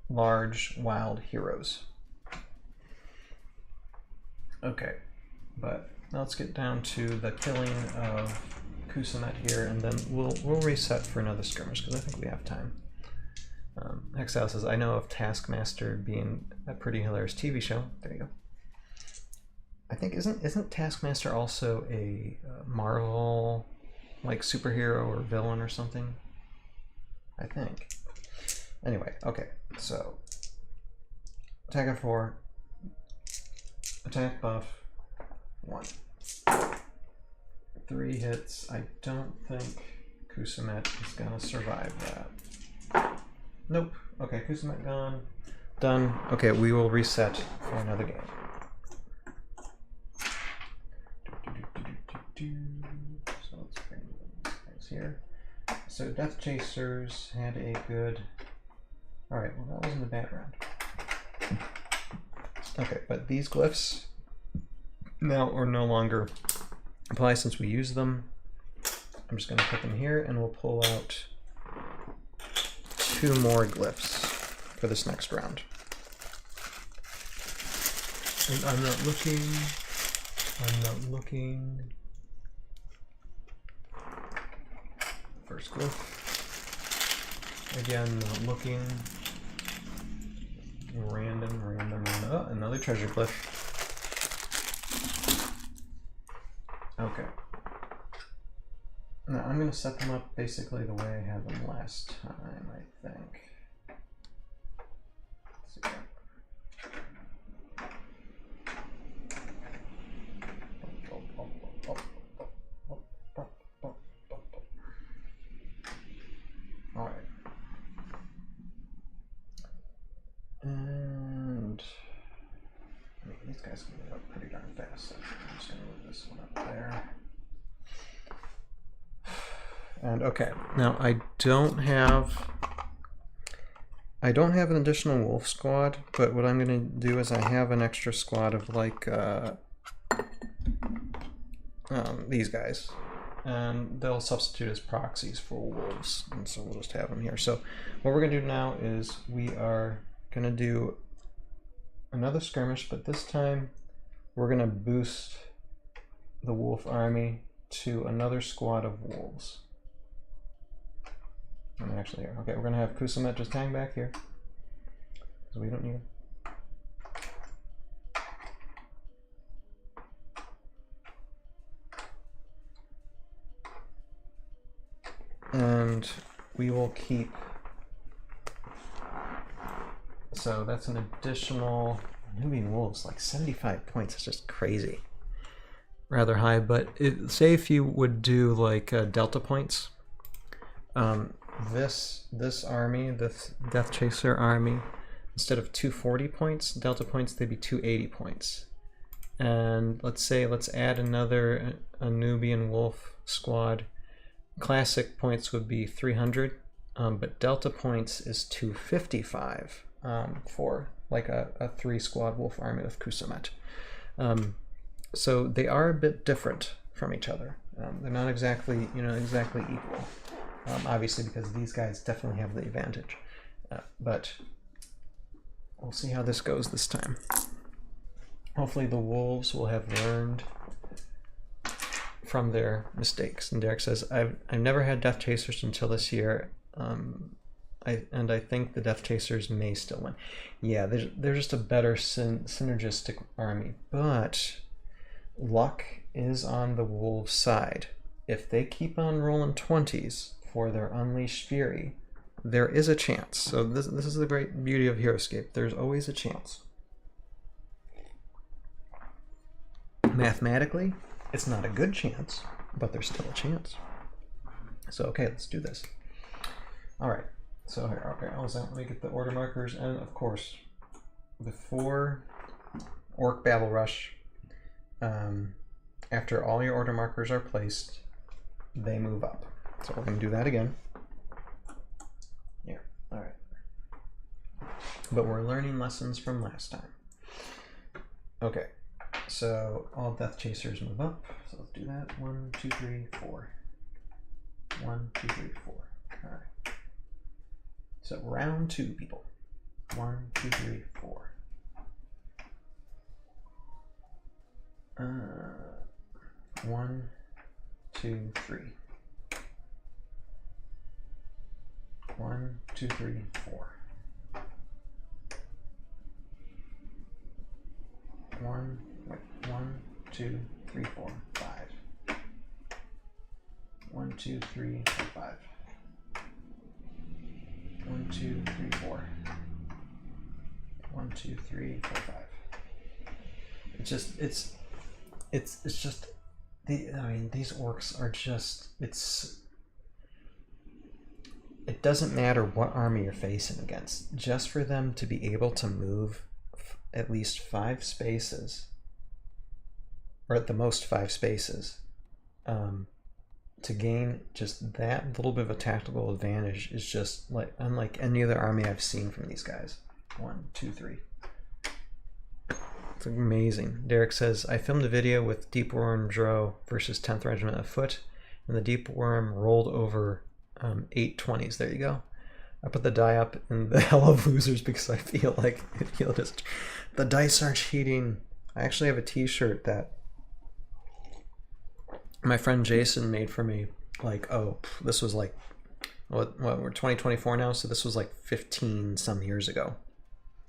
Speaker 1: large wild heroes. Okay, but let's get down to the killing of Kusamet here, and then we'll reset for another skirmish because I think we have time. Exile says, I know of Taskmaster being a pretty hilarious TV show. There you go. I think isn't Taskmaster also a Marvel like superhero or villain or something? I think. Anyway, okay, so attack at 4, attack buff 1. 3 hits. I don't think Kusamet is gonna survive that. Nope. Okay, Kusamet gone. Done. Okay, we will reset for another game. So let's bring these guys here. So Death Chasers had a good... Alright, well that wasn't a bad round. Okay, but these glyphs now are no longer apply since we use them. I'm just going to put them here, and we'll pull out 2 more glyphs for this next round. And I'm not looking. First glyph. Again, not looking. Random. Oh, another treasure glyph. Okay. Now I'm going to set them up basically the way I had them last time, I think. Let's see. Alright. And these guys can move up pretty darn fast, so I'm just going to move this one up there. And okay, now I don't have an additional wolf squad, but what I'm going to do is I have an extra squad of like these guys, and they'll substitute as proxies for wolves, and so we'll just have them here. So what we're going to do now is we are going to do another skirmish, but this time we're going to boost the wolf army to another squad of wolves. I'm actually here. Okay, we're going to have Kusamet just hang back here, because we don't need him. And we will keep, so that's an additional, Anubian Wolves, like 75 points, it's just crazy. Rather high, but say if you would do like delta points, this army, this Death Chaser army, instead of 240 points, delta points, they'd be 280 points. And let's add another Anubian Wolf squad. Classic points would be 300, but delta points is 255 for like a 3-squad wolf army with Kusamet. So they are a bit different from each other. They're not exactly equal, obviously, because these guys definitely have the advantage. But we'll see how this goes this time. Hopefully the wolves will have learned from their mistakes. And Derek says, I've never had Death Chasers until this year, I think the Death Chasers may still win. Yeah, they're just a better synergistic army, but luck is on the wolves' side. If they keep on rolling 20s for their Unleashed Fury, there is a chance. So this is the great beauty of Heroscape. There's always a chance. Mathematically, it's not a good chance, but there's still a chance. So okay, let's do this. All right. So here, okay, let me get the order markers, and of course, before Orc Battle Rush, after all your order markers are placed, they move up. So we're going to do that again. Yeah, all right. But we're learning lessons from last time. Okay, so all Death Chasers move up. So let's do that. 1, 2, 3, 4. 1, 2, 3, 4. All right. So round 2, people. 1, 2, 3, 4. 1, 2, 3. 1, 2, 3, 4. 1, 2, 3, 4, 5. 1, 2, 3, 4, 5. 1, 2, 3, 4. 1, 2, 3, 4, 5. It's just I mean, these orcs are just, it doesn't matter what army you're facing against. Just for them to be able to move at least 5 spaces, or at the most 5 spaces, to gain just that little bit of a tactical advantage is just like unlike any other army I've seen from these guys. 1, 2, 3. It's amazing. Derek says, I filmed a video with Deep Worm Dro versus 10th Regiment of Foot, and the Deep Worm rolled over 8 20s. There you go. I put the die up in the Hell of Losers because I feel like the dice are cheating. I actually have a t-shirt that my friend Jason made for me. Like, oh, this was like, what we're 2024 now, so this was like 15 some years ago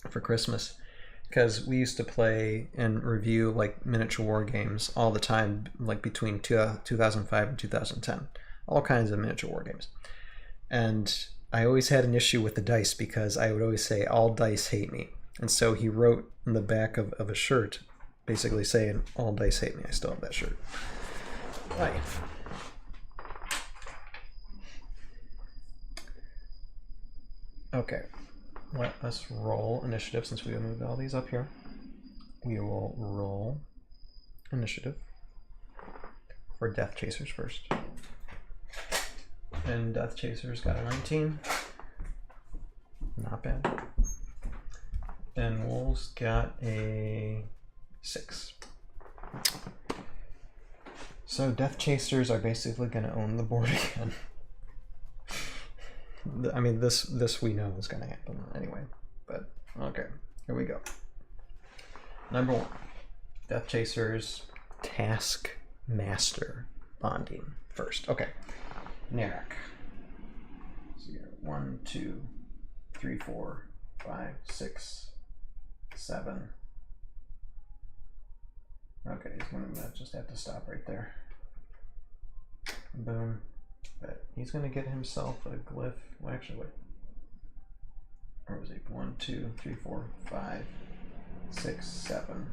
Speaker 1: for Christmas. Because we used to play and review like miniature war games all the time, like between 2005 and 2010. All kinds of miniature war games. And I always had an issue with the dice because I would always say, all dice hate me. And so he wrote in the back of a shirt, basically saying, all dice hate me. I still have that shirt. Right. Okay. Let us roll initiative since we moved all these up here. We will roll initiative for Death Chasers first. And Death Chasers got a 19. Not bad. And Wolves got a 6. So Death Chasers are basically going to own the board again. I mean, this we know is going to happen anyway, but okay, here we go. Number 1, Death Chasers Task Master bonding first. Okay, Narek. So you got 1, 2, 3, 4, 5, 6, 7. Okay, he's going to just have to stop right there. Boom. But he's going to get himself a glyph. Well, actually, wait. Where was he? 1, 2, 3, 4, 5, 6, 7.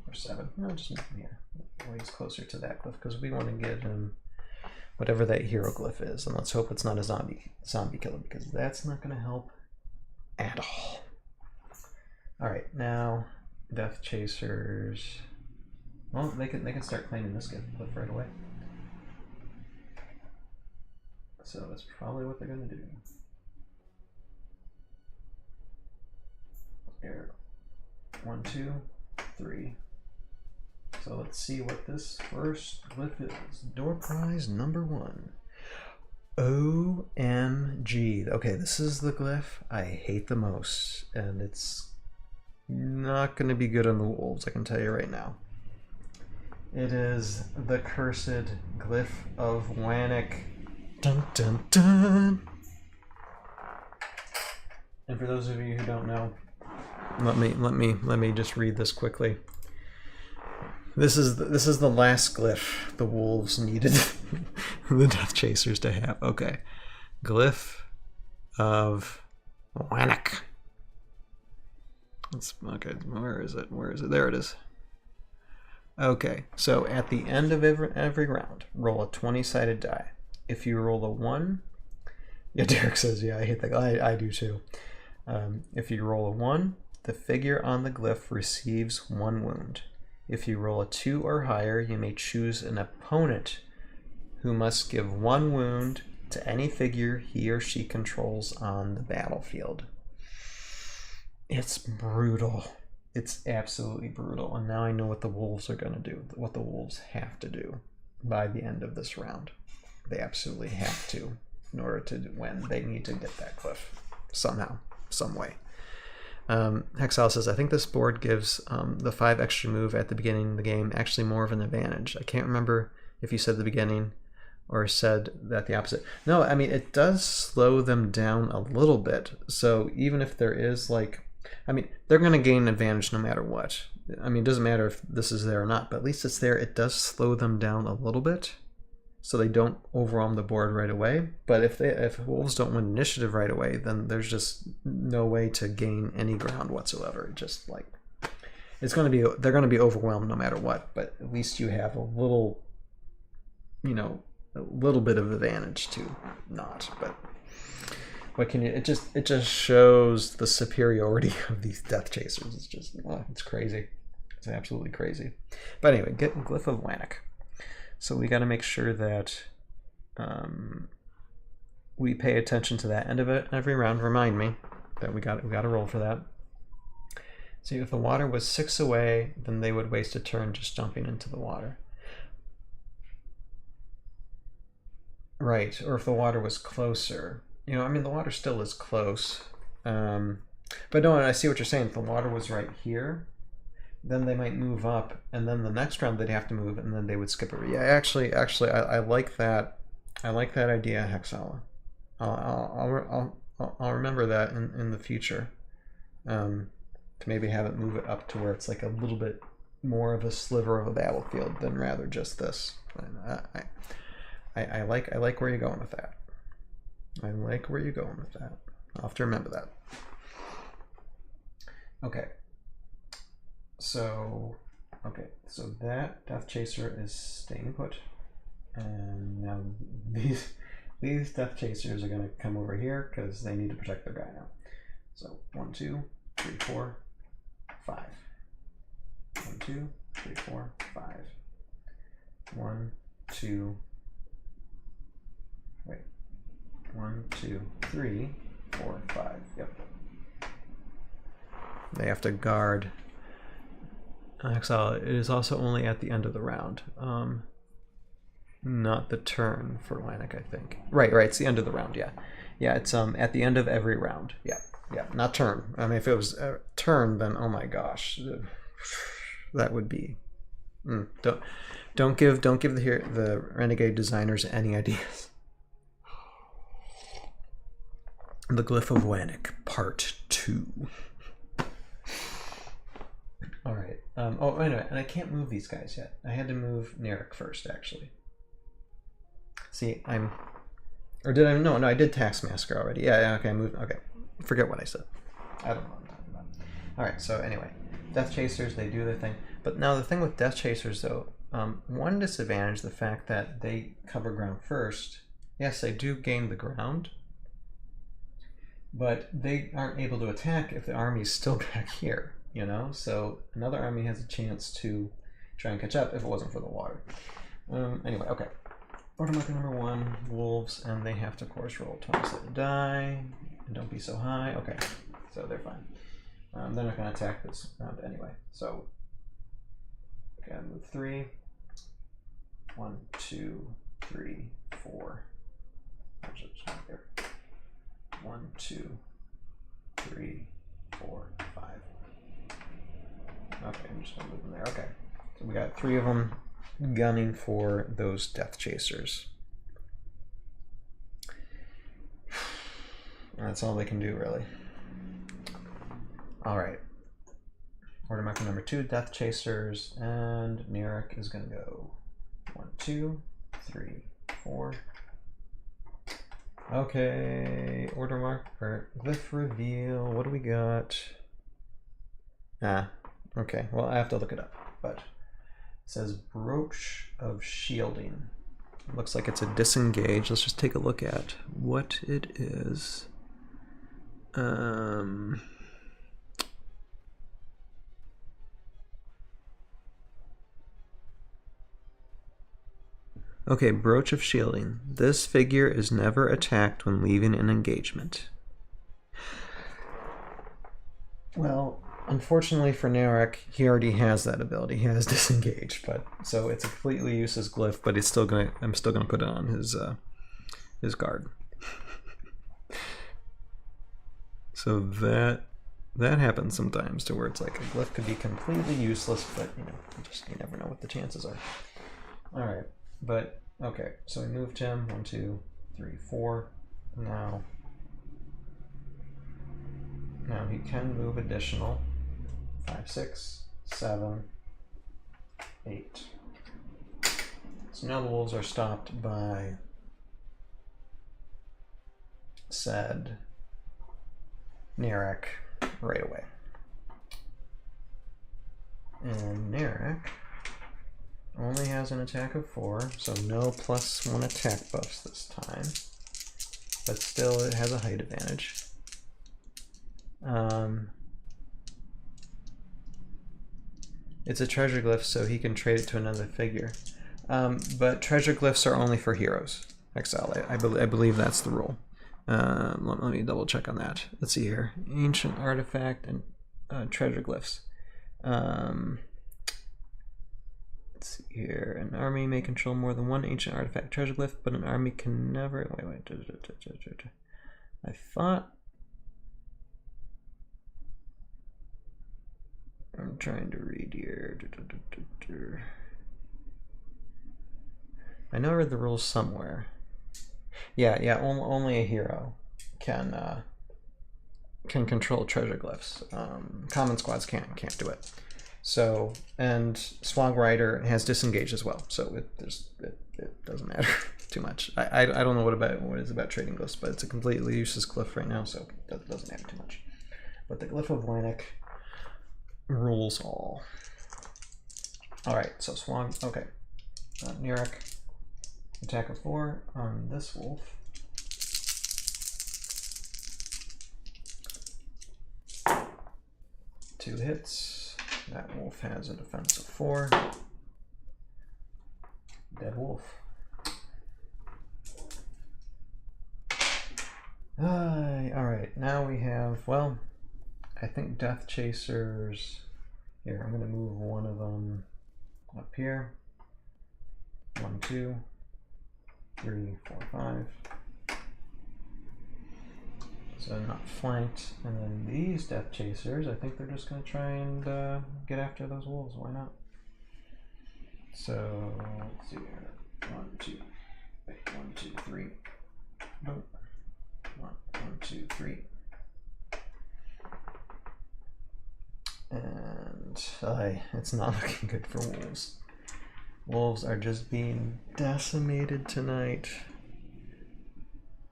Speaker 1: Or 7. No, just move him here. Well, he's closer to that glyph because we want to get him whatever that hero glyph is. And let's hope it's not a zombie killer because that's not going to help at all. Alright, now Death Chasers. Well, they can start claiming this glyph right away. So that's probably what they're going to do. Here, 1, 2, 3. So let's see what this first glyph is. Door prize number 1. OMG. Okay, this is the glyph I hate the most, and it's not going to be good on the Wolves, I can tell you right now. It is the cursed glyph of Wannick. Dun dun dun. And for those of you who don't know, let me just read this quickly. This is the last glyph the Wolves needed the Death Chasers to have. Okay, glyph of Wanek. Okay, where is it? Where is it? There it is. Okay, so at the end of every round, roll a 20-sided die. If you roll a 1, yeah, Derek says, yeah, I hate that. I do too. If you roll a 1, the figure on the glyph receives 1 wound. If you roll a 2 or higher, you may choose an opponent who must give 1 wound to any figure he or she controls on the battlefield. It's brutal. It's absolutely brutal. And now I know what the Wolves are going to do, what the Wolves have to do by the end of this round. They absolutely have to. In order to win, they need to get that cliff somehow, some way. Hexal says, I think this board gives the 5 extra move at the beginning of the game actually more of an advantage. I can't remember if you said at the beginning or said that the opposite. No, I mean, it does slow them down a little bit. So even if there is like, I mean, they're going to gain advantage no matter what. I mean, it doesn't matter if this is there or not, but at least it's there. It does slow them down a little bit, so they don't overwhelm the board right away. But if Wolves don't win initiative right away, then there's just no way to gain any ground whatsoever. Just like they're going to be overwhelmed no matter what. But at least you have a little, a little bit of advantage to not. But what can you? It just shows the superiority of these Death Chasers. It's just it's crazy. It's absolutely crazy. But anyway, get Glyph of Wanek. So we got to make sure that we pay attention to that end of it every round. Remind me that we got to roll for that. So if the water was 6 away, then they would waste a turn just jumping into the water. Right, or if the water was closer. I mean, the water still is close. But no, I see what you're saying. If the water was right here, then they might move up, and then the next round they'd have to move, and then they would skip it. Yeah, actually, I like that. I like that idea, Hexala. I'll remember that in the future. To maybe have it move it up to where it's like a little bit more of a sliver of a battlefield than rather just this. I like where you're going with that. I like where you're going with that. I'll have to remember that. Okay. So that Death Chaser is staying put. And now these Death Chasers are going to come over here because they need to protect their guy now. So 1, 2, 3, 4, 5. 1, 2, 3, 4, 5. 1, 2. Wait. 1, 2, 3, 4, 5. Yep. They have to guard. Exile. It is also only at the end of the round. Not the turn for Wanek, I think. Right. It's the end of the round. Yeah. It's at the end of every round. Yeah. Not turn. I mean, if it was a turn, then oh my gosh, that would be. Don't give the Renegade designers any ideas. The Glyph of Wanek, Part 2. All right. Anyway, and I can't move these guys yet. I had to move Nerek first, actually. See, or did I? No, I did Taskmaster already. Yeah, okay, I moved. Okay, forget what I said. I don't know what I'm talking about. All right, so anyway, Death Chasers, they do their thing. But now the thing with Death Chasers, though, one disadvantage, the fact that they cover ground first. Yes, they do gain the ground, but they aren't able to attack if the army is still back here. So another army has a chance to try and catch up if it wasn't for the water. Anyway, okay. Order marker number 1, Wolves, and they have to, of course, roll 20-sided die. And don't be so high. Okay, so they're fine. They're not going to attack this round anyway. So, okay, move 3. 1, 2, 3, 4. Actually, just right there. 1, 2, 3, 4, 5. Okay, I'm just going to move them there. Okay, so we got 3 of them gunning for those Death Chasers. That's all they can do, really. All right. Order marker number 2, Death Chasers, and Nerek is going to go 1, 2, 3, 4, Okay, order marker, glyph reveal. What do we got? Ah, okay. Well, I have to look it up, but it says brooch of shielding. Looks like it's a disengage. Let's just take a look at what it is. Okay, brooch of shielding. This figure is never attacked when leaving an engagement. Well, unfortunately for Narek, he already has that ability. He has disengage, but so it's a completely useless glyph. But it's still gonna. I'm still gonna put it on his guard. So that happens sometimes, to where it's like a glyph could be completely useless, but you never know what the chances are. All right, but okay. So we moved him 1, 2, 3, 4. Now he can move additional 5, 6, 7, 8. So now the wolves are stopped by said Narek right away. And Narek only has an attack of 4, so no +1 attack buffs this time. But still, it has a height advantage. It's a treasure glyph, so he can trade it to another figure. But treasure glyphs are only for heroes. Exile. I believe that's the rule. Let me double check on that. Let's see here. Ancient artifact and treasure glyphs. Let's see here. An army may control more than one ancient artifact treasure glyph, but an army can never. Wait. I thought. I'm trying to read here. I know I read the rules somewhere. Yeah. Only a hero can control treasure glyphs. Common squads can't do it. So, and Swag Rider has disengage as well. So it doesn't matter too much. I don't know what it is about trading glyphs, but it's a completely useless glyph right now, so it doesn't matter too much. But the glyph of Voynich rules all. All right, so Swag. Okay, Narek. Attack of 4 on this wolf. Two hits. That wolf has a defense of 4. Dead wolf. Alright, now we have, well, I think Death Chasers. Here, I'm going to move one of them up here. 1, 2, 3, 4, 5. So not flanked. And then these Death Chasers, I think they're just going to try and get after those wolves. Why not? So let's see here. 1, 2, 3. Boom. 1, 2, 3. And it's not looking good for wolves. Wolves are just being decimated tonight.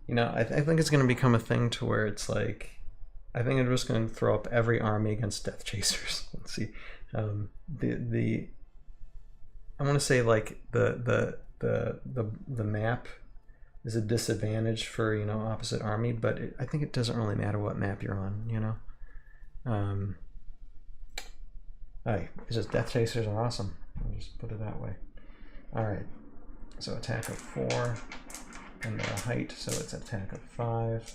Speaker 1: I think it's going to become a thing to where it's like, I think I'm just going to throw up every army against Death Chasers. Let's see. I want to say like the map is a disadvantage for opposite army, but I think it doesn't really matter what map you're on. It's just Death Chasers are awesome. I'll just put it that way. Alright, so attack of 4 and the height, so it's attack of 5.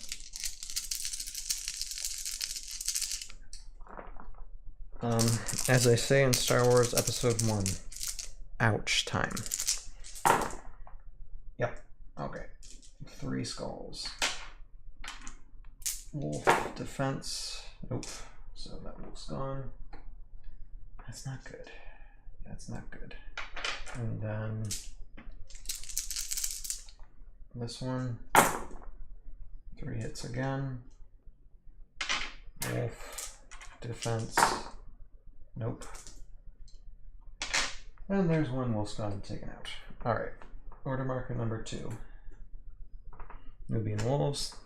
Speaker 1: As I say in Star Wars Episode 1, ouch time. Yep, okay. 3 skulls. Wolf defense. Nope, so that wolf's gone. That's not good. That's not good. And then this one, 3 hits again. Wolf defense. Nope. And there's one wolf gone taken out. Alright. Order marker number 2. Anubian Wolves.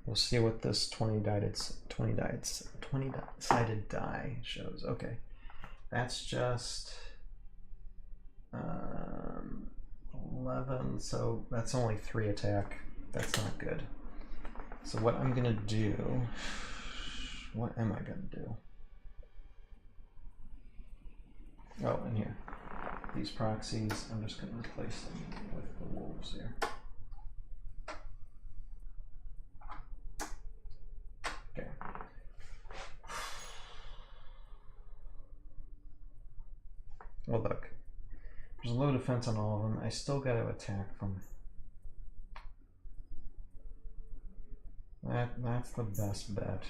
Speaker 1: We'll see what this 20-sided die shows. Okay, that's just 11, so that's only 3 attack. That's not good. So what I'm gonna do, what am I gonna do? Oh, in here. These proxies, I'm just gonna replace them with the wolves here. Okay. Well, look, there's low defense on all of them. I still got to attack them. That's the best bet.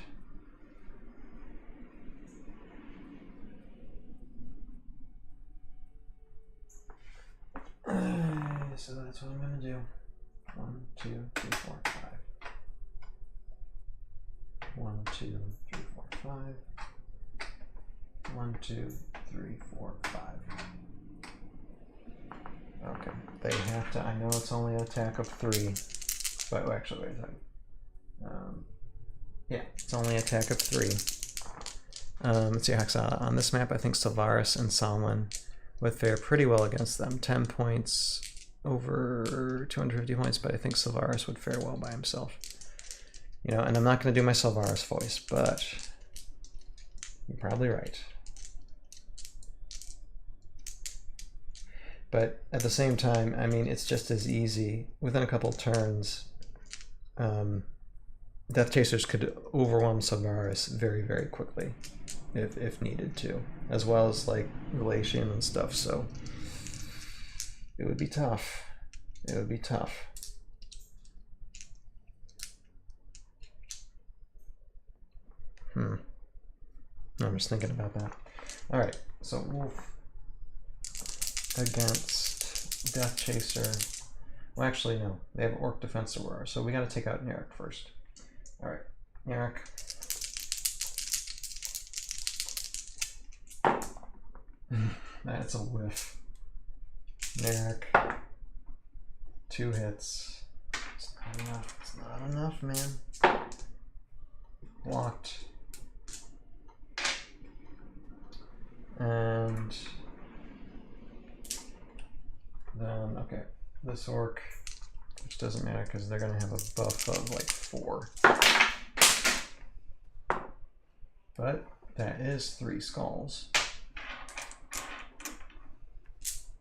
Speaker 1: So that's what I'm gonna do. 1, 2, 3, 4, 5. 1, 2, 3, 4, 5. 1, 2, 3, 4, 5. Okay, they have to. I know it's only an attack of 3, but actually, wait a second. Yeah, it's only an attack of 3. Let's see, Haxala. On this map, I think Sylvaris and Salmon would fare pretty well against them. 10 points over 250 points, but I think Sylvaris would fare well by himself. You know, and I'm not going to do my Sylvaris voice, but you're probably right. But at the same time, I mean, it's just as easy. Within a couple turns, Death Chasers could overwhelm Sylvaris very, very quickly if needed to, as well as like Relation and stuff, so it would be tough. It would be tough. I'm just thinking about that. All right, so Wolf against Death Chaser. Well, actually, no. They have Orc Defense Aurora, so we got to take out Narek first. All right, Narek. That's a whiff. Narek. 2 hits. It's not enough. It's not enough, man. Blocked. And then, okay, this orc, which doesn't matter because they're going to have a buff of like 4. But that is 3 skulls.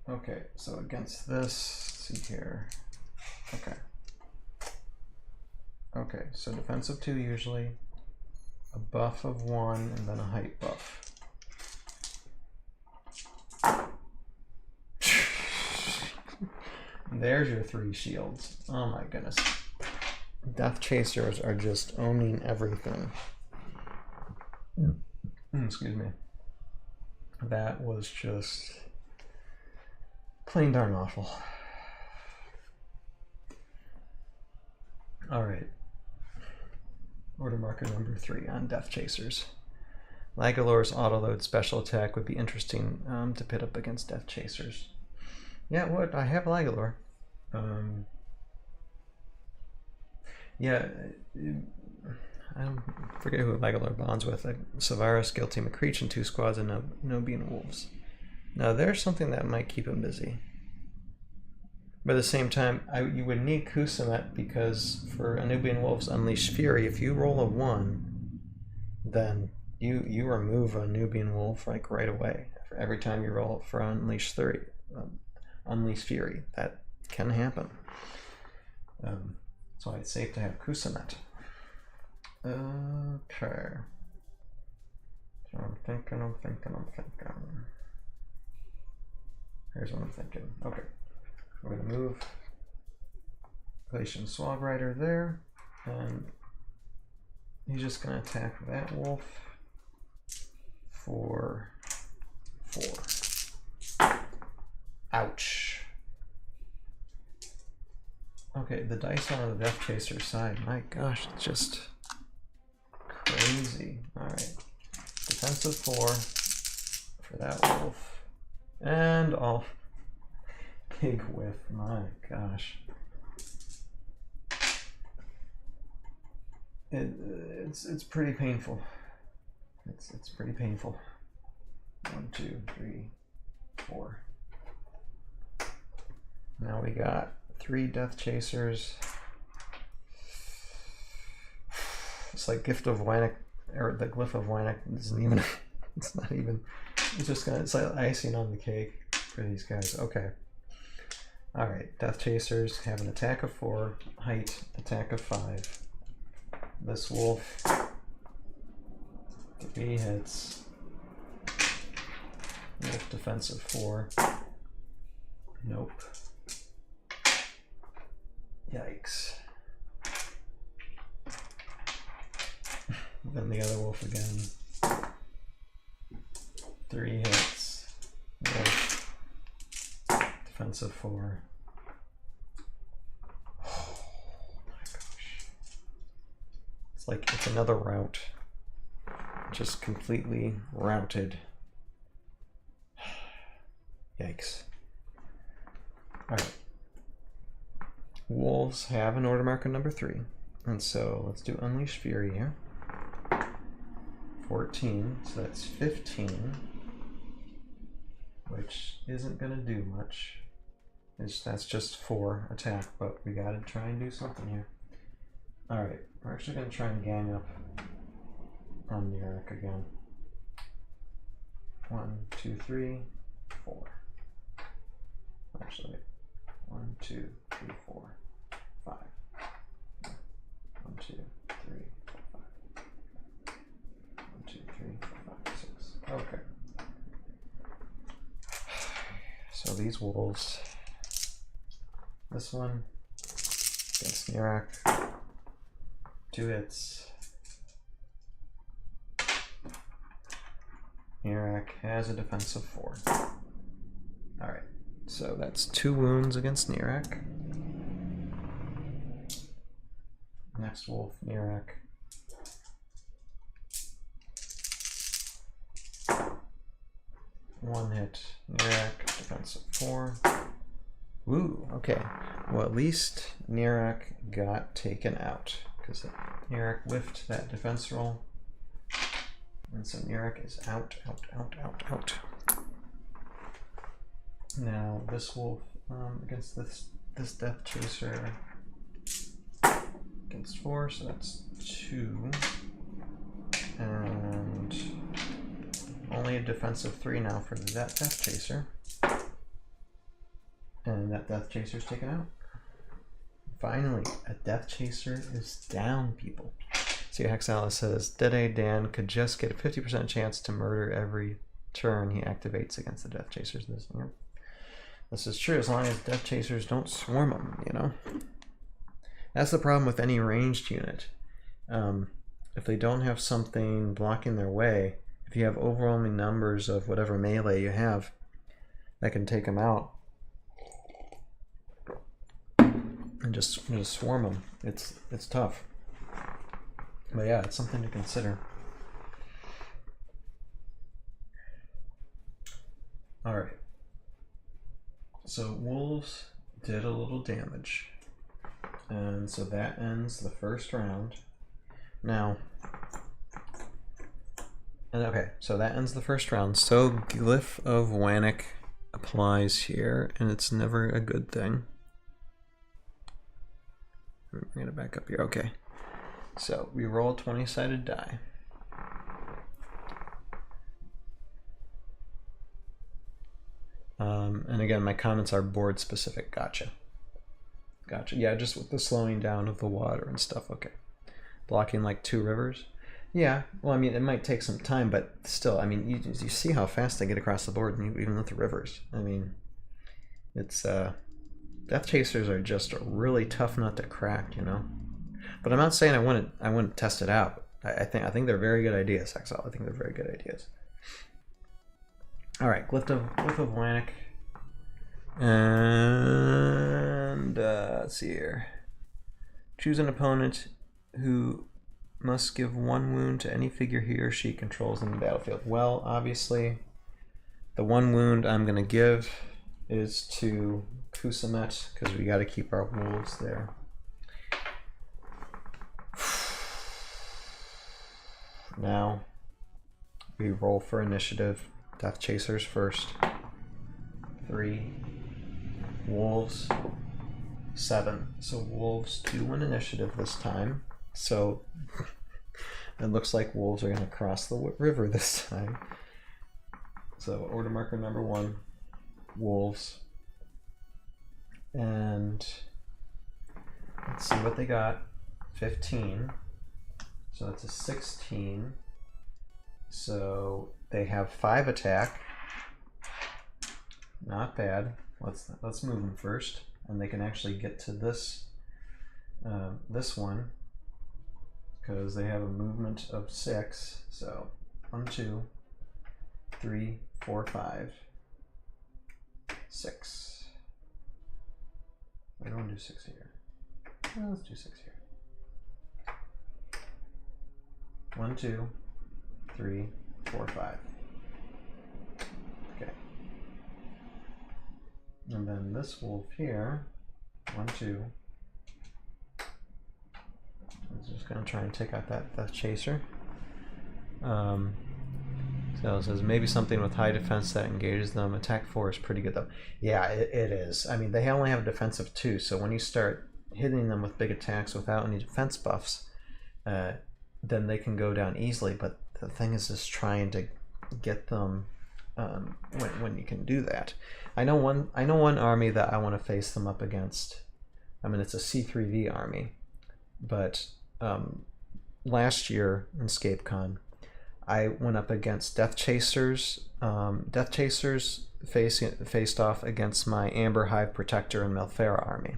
Speaker 1: Okay, so against this, let's see here. Okay. Okay, so defensive 2 usually, a buff of 1, and then a height buff. There's your 3 shields. Oh my goodness. Death Chasers are just owning everything. Excuse me. That was just plain darn awful. Alright. Order marker number 3 on Death Chasers. Lagalor's autoload special attack would be interesting to pit up against Death Chasers. Yeah, what? I have Lagalor. Yeah, I don't forget who Lagalor bonds with. Sylvaris, Guilty McCreech, and 2 squads of Anubian Wolves. Now, there's something that might keep him busy. But at the same time, you would need Kusamet because for Anubian Wolves Unleash Fury, if you roll a 1, then you remove a Anubian Wolf like right away. For every time you roll for Unleash Fury, that can happen. So it's safe to have Kusamet. Okay. So I'm thinking. Here's what I'm thinking. Okay. We're going to move Glacian Swab Rider there, and he's just going to attack that wolf for 4. Ouch. Okay, the dice on the Death Chaser side, my gosh, it's just crazy. Alright, defensive 4 for that wolf, and big whiff, my gosh. It's pretty painful. It's pretty painful. 1, 2, 3, 4. Now we got 3 Death Chasers. It's like Gift of Wynik, or the Glyph of Wynik isn't even, it's not even, it's just gonna, it's like icing on the cake for these guys. Okay. Alright, Death Chasers have an attack of 4, height, attack of 5. This wolf, 3 hits. Wolf defense of 4. Nope. Yikes. Then the other wolf again. 3 hits. Wolf. Defense of 4. Oh my gosh. It's like it's another rout. Just completely routed. Yikes. Alright. Wolves have an order marker number 3. And so let's do Unleash Fury here. 14, so that's 15. Which isn't going to do much. That's just 4 attack, but we got to try and do something here. Alright, we're actually going to try and gang up on Nirek again. 1, 2, 3, 4. Actually, 1, 2, 3, 4, 5. 1, 2, 3, 4, 5. 1, 2, 3, 4, 5, 6. Okay. So these wolves, this one against Nirek, 2 hits. Nirek has a defense of 4. Alright, so that's 2 wounds against Nirek. Next wolf, Nirek. One hit, Nirek, defense of 4. Woo, okay. Well, at least Nirek got taken out, because Nirek whiffed that defense roll. And so Nirek is out. Now this wolf against this Death Chaser against 4, so that's 2. And only a defense of 3 now for that Death Chaser. And that Death Chaser's taken out. Finally, a Death Chaser is down, people. See, Hexala says, Dede Dan could just get a 50% chance to murder every turn he activates against the Death Chasers. This is true, as long as Death Chasers don't swarm them, you know? That's the problem with any ranged unit. If they don't have something blocking their way, if you have overwhelming numbers of whatever melee you have, that can take them out. And just swarm them. It's tough. But yeah, it's something to consider. Alright. So wolves did a little damage. And so that ends the first round. Now, okay, so that ends the first round. So Glyph of Wynik applies here, and it's never a good thing. Bring it back up here. Okay. So we roll a 20-sided die. And again, my comments are board specific. Gotcha. Yeah, just with the slowing down of the water and stuff. Okay. Blocking like 2 rivers. Yeah, well, I mean, it might take some time, but still, I mean, you see how fast they get across the board, even with the rivers. I mean, it's Death Chasers are just a really tough nut to crack, you know. But I'm not saying I wouldn't test it out. I think they're very good ideas, Exile. I think they're very good ideas. All right, Glyph of Wynik. And let's see here. Choose an opponent who must give 1 wound to any figure he or she controls in the battlefield. Well, obviously, the 1 wound I'm going to give is to Kusamet, because we got to keep our wolves there. Now we roll for initiative. Death Chasers first. 3. Wolves 7. So Wolves do win initiative this time. So it looks like Wolves are going to cross the river this time. So order marker number 1, Wolves. And let's see what they got. 15. So that's a 16. So they have 5 attack. Not bad. Let's move them first, and they can actually get to this this one because they have a movement of 6. So 1, 2, 3, 4, 5, 6. I don't want to do 6 here. Well, let's do 6 here. 1, 2, 3, 4, 5. Okay. And then this wolf here, 1, 2. I'm just going to try and take out that chaser. So it says maybe something with high defense that engages them. Attack 4 is pretty good though. Yeah, it is. I mean, they only have a defense of 2, so when you start hitting them with big attacks without any defense buffs, then they can go down easily. But the thing is just trying to get them when you can do that. I know one army that I want to face them up against. I mean, it's a C3V army, but last year in ScapeCon, I went up against Death Chasers. Death Chasers faced off against my Amber Hive Protector and Milfera army.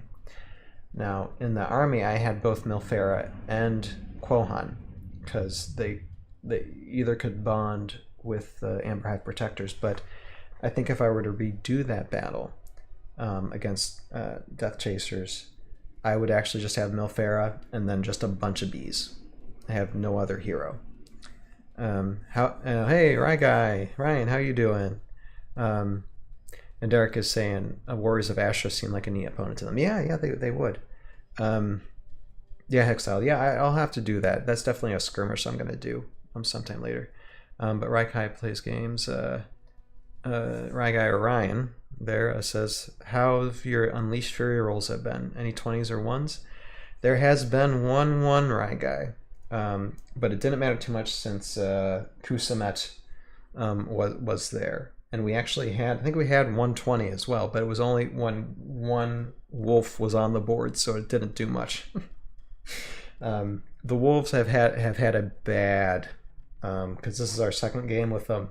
Speaker 1: Now, in the army, I had both Milfera and Quohan, because they either could bond with the Amber Hive Protectors, but I think if I were to redo that battle against Death Chasers, I would actually just have Milfera and then just a bunch of bees. I have no other hero. Hey, Ryan, how you doing? And Derek is saying Warriors of Astra seem like a neat opponent to them. Yeah, they would. Yeah, Hexile. Yeah, I'll have to do that. That's definitely a skirmish I'm going to do sometime later. But Raikai plays games. Raikai or Ryan there says, how have your Unleashed Fury rolls have been? Any 20s or 1s? There has been 1-1 Raikai. But it didn't matter too much since Kusamet was there. And we actually had, I think we had 120 as well, but it was only when one wolf was on the board, so it didn't do much. The wolves have had a bad, because this is our second game with them,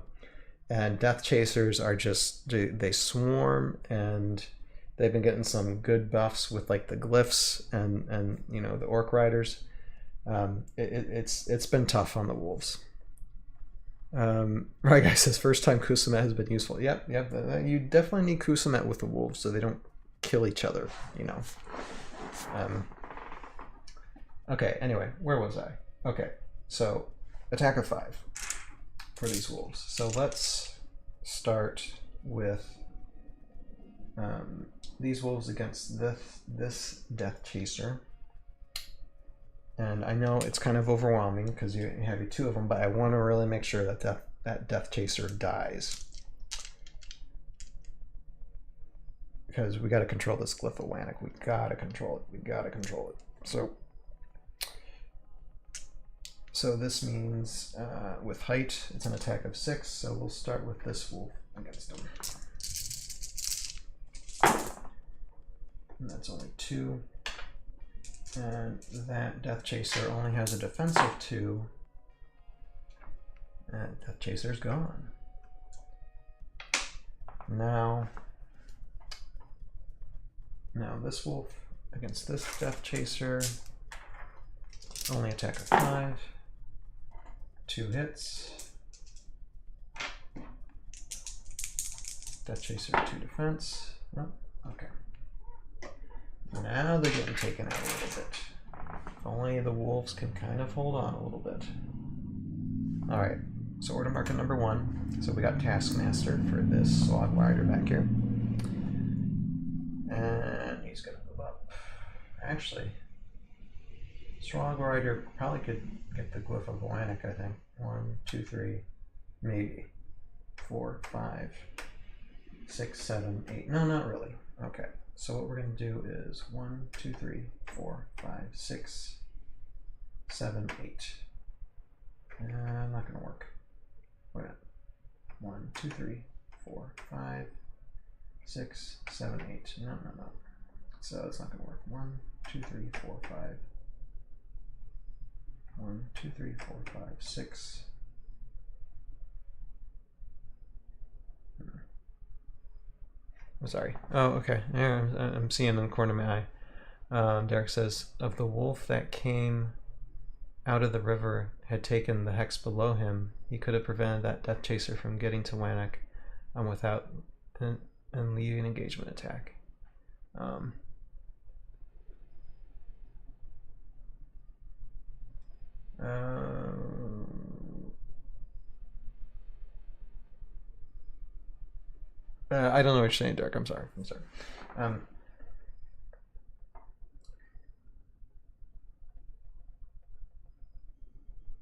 Speaker 1: and Death Chasers are just, they swarm, and they've been getting some good buffs with like the glyphs and you know, the Orc Riders. It's been tough on the wolves. Right, guy says first time Kusamet has been useful. Yep. You definitely need Kusamet with the wolves so they don't kill each other, you know. Okay, anyway, where was I? Okay, so attack of 5 for these wolves. So let's start with these wolves against this Death Chaser. And I know it's kind of overwhelming because you have 2 of them, but I want to really make sure that that Death Chaser dies. Because we got to control this Glyph of Wannock. We got to control it. We got to control it. So this means with height, it's an attack of 6. So we'll start with this wolf against him. And that's only 2. And that Death Chaser only has a defense of 2. And Death Chaser's gone. Now this wolf against this Death Chaser, only attack of 5. 2 hits. Death Chaser 2 defense. Oh, okay. Now they're getting taken out a little bit. If only the wolves can kind of hold on a little bit. Alright, so order marker number 1. So we got Taskmaster for this Slog Rider back here. And he's going to move up. Actually, Slog Rider probably could get the Glyph of Wannock, I think. 1, 2, 3, maybe 4, 5, 6, 7, 8. No, not really. Okay, so what we're going to do is 1, 2, 3, 4, 5, 6, 7, 8. Not going to work. Wait a minute. 1, 2, 3, 4, 5, 6, 7, 8. No. So it's not going to work. 1, 2, 3, 4, 5. 1, 2, 3, 4, 5, 6. I'm sorry. Oh, okay. Yeah, I'm seeing in the corner of my eye. Derek says, of the wolf that came out of the river had taken the hex below him, he could have prevented that Death Chaser from getting to Wannock without and leaving engagement attack. I don't know what you're saying, Derek. I'm sorry.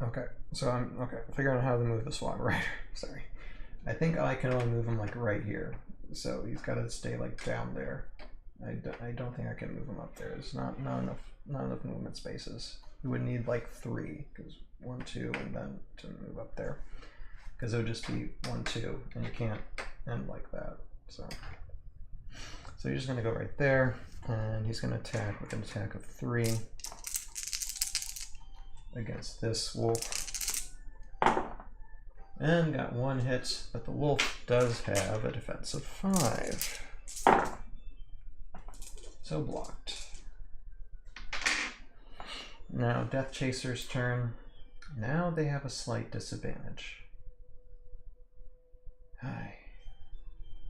Speaker 1: Okay, so I'm figuring out how to move the SWAT rider. Sorry, I think I can only move him like right here, so he's got to stay like down there. I don't think I can move him up there. There's not enough movement spaces. You would need like 3, because 1, 2, and then to move up there, because it would just be 1, 2, and you can't end like that. So you're just gonna go right there, and he's gonna attack with an attack of 3 against this wolf, and got 1 hit, but the wolf does have a defense of 5, so blocked. Now Death Chaser's turn. Now they have a slight disadvantage.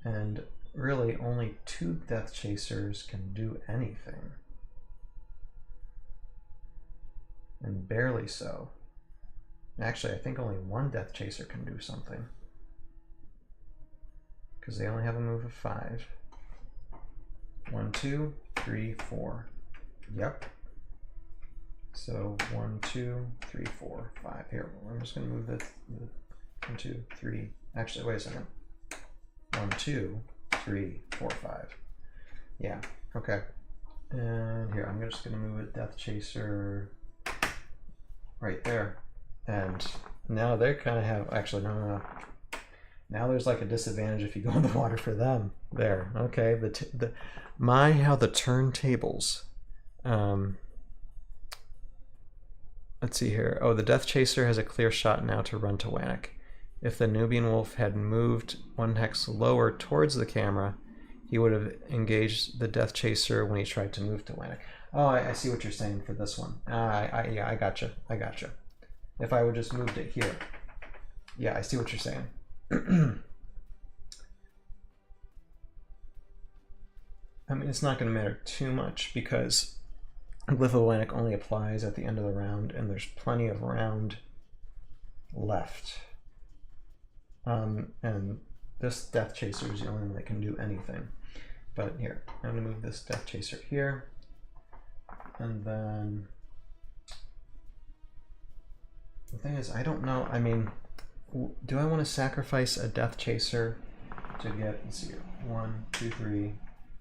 Speaker 1: And really only 2 Death Chasers can do anything. And barely so. Actually, I think only 1 Death Chaser can do something, because they only have a move of 5. 1, 2, 3, 4. Yep. So 1, 2, 3, 4, 5. Here, I'm just going to move the 1, 2, 3. Actually, wait a second. 1, 2, 3, 4, 5. Yeah. Okay. And here, I'm just going to move a Death Chaser right there. And now they kind of have, actually, no. Now there's like a disadvantage if you go in the water for them. There. Okay. How the turntables. Let's see here. Oh, the Death Chaser has a clear shot now to run to Wannock. If the Anubian Wolf had moved 1 hex lower towards the camera, he would have engaged the Death Chaser when he tried to move to Wannock. Oh, I see what you're saying for this one. Yeah, I gotcha. If I would just moved it here. Yeah, I see what you're saying. I mean, it's not going to matter too much, because Glyph of Wannock only applies at the end of the round, and there's plenty of round left. And this Death Chaser is the only one that can do anything. But here, I'm going to move this Death Chaser here. And then the thing is, I don't know. I mean, do I want to sacrifice a Death Chaser to get, let's see here, 1, 2, 3,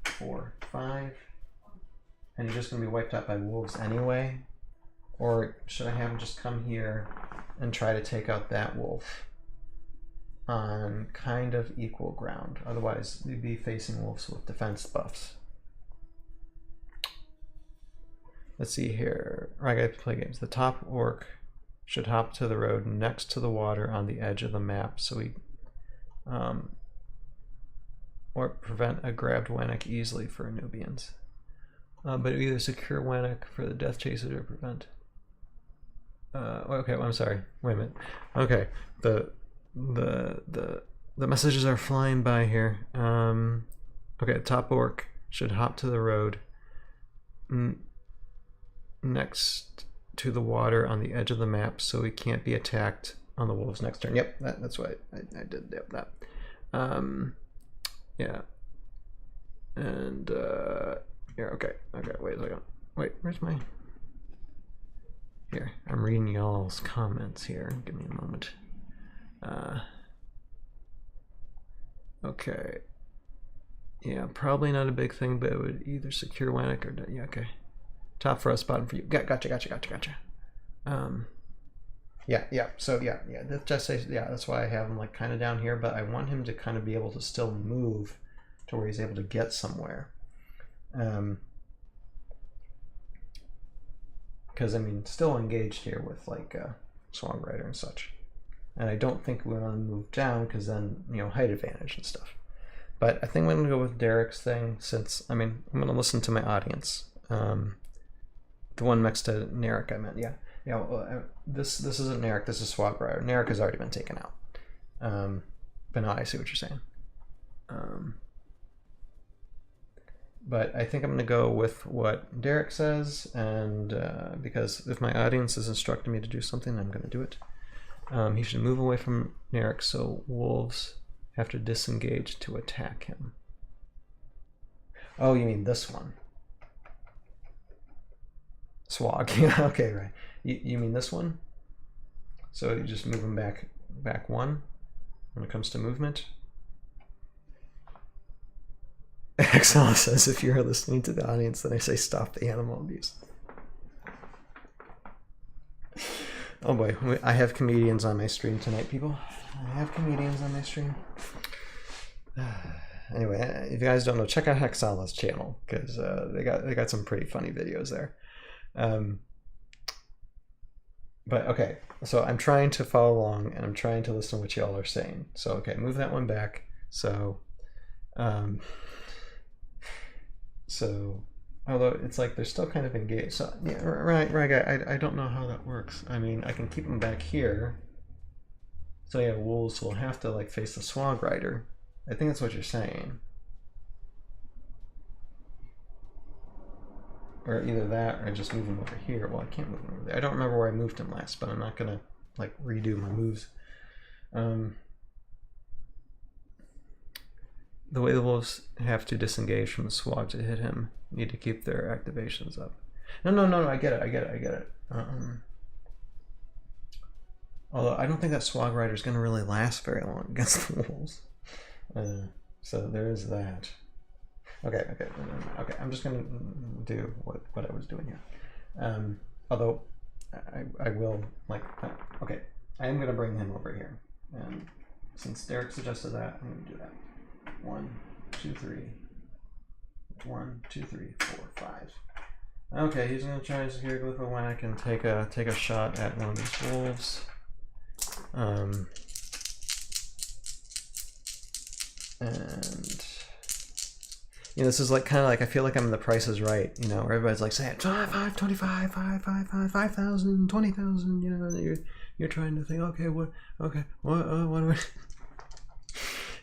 Speaker 1: 4, 5. And he's just going to be wiped out by wolves anyway? Or should I have him just come here and try to take out that wolf on kind of equal ground? Otherwise, we'd be facing wolves with defense buffs. Let's see here. I got to play games. The top orc should hop to the road next to the water on the edge of the map, so we or prevent a grabbed Wannock easily for Anubians. But either secure Wannock for the Death Chaser to prevent. Okay, well, I'm sorry. Wait a minute. Okay, the messages are flying by here. Okay, top orc should hop to the road next to the water on the edge of the map, so he can't be attacked on the wolves next turn. Yep, that's what I did. Yep, that. Yeah. And here, okay, wait a second. Wait, where's my? Here, I'm reading y'all's comments here. Give me a moment. Okay. Yeah, probably not a big thing, but it would either secure Wannick or... Yeah, okay. Top for us, bottom for you. Gotcha. Yeah. So yeah. That's why I have him like kind of down here, but I want him to kind of be able to still move to where he's able to get somewhere. Because I mean, still engaged here with like Swamp Rider and such. And I don't think we want to move down because then, you know, height advantage and stuff. But I think I'm going to go with Derek's thing since, I mean, I'm going to listen to my audience. The one next to Narek, I meant, yeah. Yeah, well, this isn't Narek, this is Swamp Rider. Narek has already been taken out. But now I see what you're saying. But I think I'm going to go with what Derek says, and because if my audience is instructing me to do something, I'm going to do it. He should move away from Narek so wolves have to disengage to attack him. Oh, you mean this one? Swag. Yeah, okay, right. You mean this one? So you just move him back one when it comes to movement? Exile says if you're listening to the audience, then I say stop the animal abuse. Oh boy, I have comedians on my stream tonight, people. I have comedians on my stream. Anyway, if you guys don't know, check out Hexala's channel because they got some pretty funny videos there. But okay, so I'm trying to follow along and I'm trying to listen to what y'all are saying. So okay, move that one back. So although it's like they're still kind of engaged. So yeah, right. I don't know how that works. I mean, I can keep them back here. So yeah, wolves will have to like face the Swag Rider. I think that's what you're saying. Or either that or just move him over here. Well, I can't move him over there. I don't remember where I moved him last, but I'm not gonna like redo my moves. The way the wolves have to disengage from the swag to hit him, need to keep their activations up. No, I get it. Although I don't think that Swag Rider is going to really last very long against the wolves. So there is that. Okay. I'm just going to do what I was doing here. Although I will like. Okay, I am going to bring him over here, and since Derek suggested that, I'm going to do that. 1, 2, 3. 1, 2, 3, 4, 5. Okay, he's gonna try to secure Glyph of Whack and take a shot at one of these wolves. And you know, this is like kind of like I feel like I'm in The Price is Right, you know, where everybody's like saying 5, 25, 5,000, 20,000. You know, you're trying to think, okay, what do I?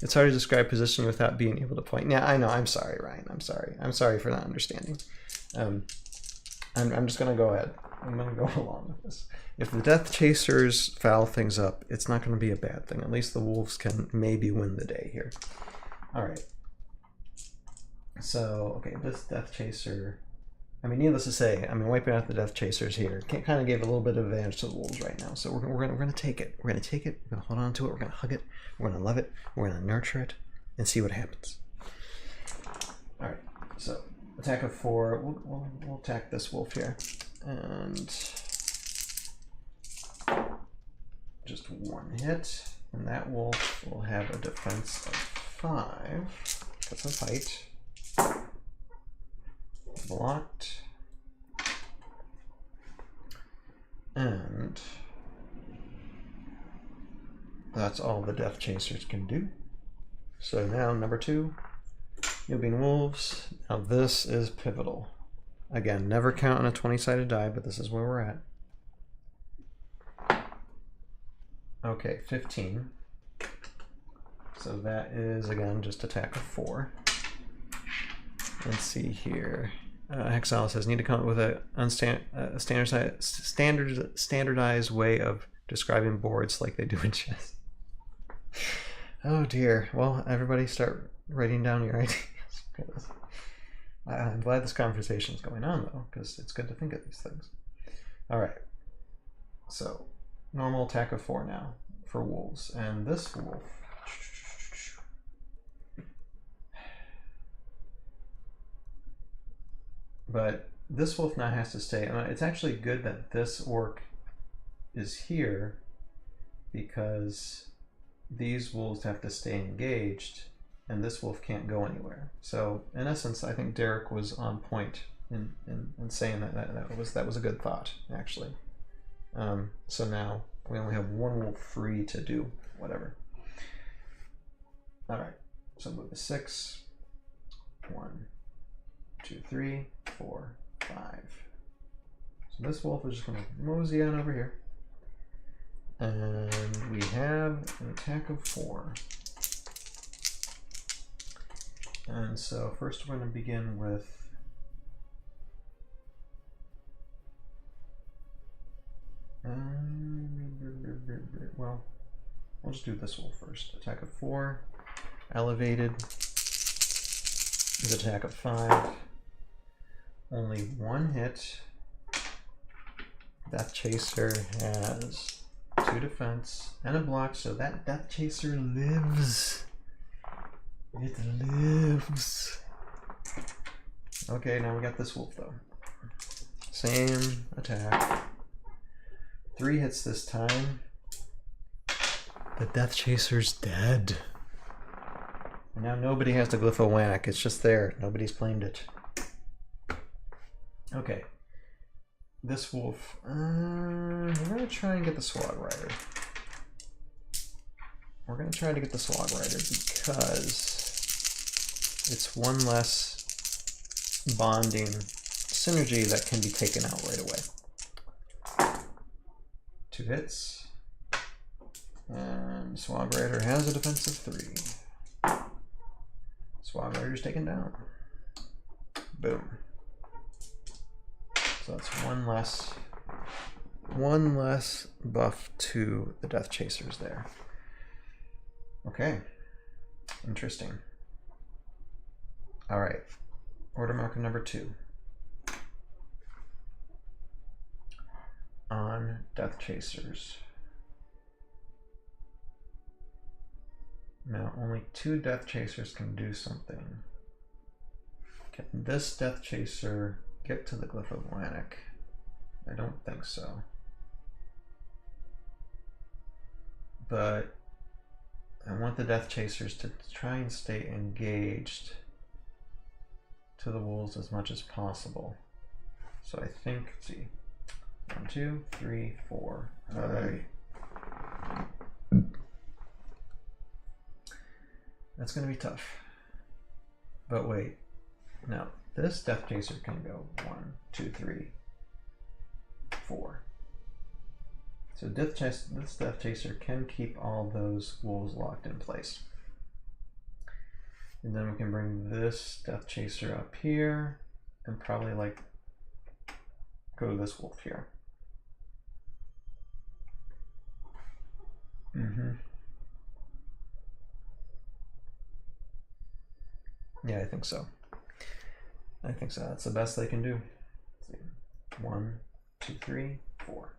Speaker 1: It's hard to describe positioning without being able to point. Yeah, I know. I'm sorry, Ryan. I'm sorry for not understanding. I'm just gonna go ahead. I'm gonna go along with this. If the Death Chasers foul things up, it's not gonna be a bad thing. At least the wolves can maybe win the day here. All right. So okay, this Death Chaser. I mean, needless to say, I mean, wiping out the Death Chasers here kind of gave a little bit of advantage to the wolves right now. So we're gonna take it. We're gonna take it. We're gonna hold on to it. We're gonna hug it. We're gonna love it. We're gonna nurture it, and see what happens. All right. So attack of 4. We'll attack this wolf here, and just 1 hit, and that wolf will have a defense of 5 because of height. Blocked, and that's all the Death Chasers can do. So now number 2, Anubian Wolves. Now this is pivotal. Again, never count on a 20-sided die, but this is where we're at. Okay, 15. So that is again just attack of 4. Let's see here. Hexal says, need to come up with a standardized way of describing boards like they do in chess. Oh dear. Well, everybody start writing down your ideas. I'm glad this conversation is going on though, because it's good to think of these things. All right. So normal attack of 4 now for wolves, and this wolf. But this wolf now has to stay. It's actually good that this orc is here because these wolves have to stay engaged and this wolf can't go anywhere. So in essence, I think Derek was on point in saying that was a good thought, actually. So now we only have one wolf free to do whatever. All right, so move to 6. 1, 2, 3, 4, 5. So this wolf is just going to mosey on over here. And we have an attack of 4. And so first we're going to begin with well, we'll just do this wolf first. Attack of 4, elevated is attack of 5. Only 1 hit. Death Chaser has 2 defense and a block, so that Death Chaser lives. It lives. Okay, now we got this wolf though. Same attack. 3 hits this time. The Death Chaser's dead. And now nobody has the Glyph of Wannock. It's just there. Nobody's claimed it. Okay. This wolf. We're going to try and get the Swag Rider. We're going to try to get the Swag Rider because it's one less bonding synergy that can be taken out right away. 2 hits. And Swag Rider has a defense of 3. Swag Rider's taken down. Boom. So that's one less buff to the Death Chasers there. Okay. Interesting. All right. Order marker number 2. On Death Chasers. Now only 2 Death Chasers can do something. Can this Death Chaser get to the Glyph of Wannock? I don't think so. But I want the Death Chasers to try and stay engaged to the wolves as much as possible. So I think, let's see, 1, 2, 3, 4. That's going to be tough. But wait, no, this Death Chaser can go 1, 2, 3, 4. So this Death Chaser can keep all those wolves locked in place. And then we can bring this Death Chaser up here and probably like go to this wolf here. Yeah, I think so. I think so. That's the best they can do. Let's see. 1, 2, 3, 4.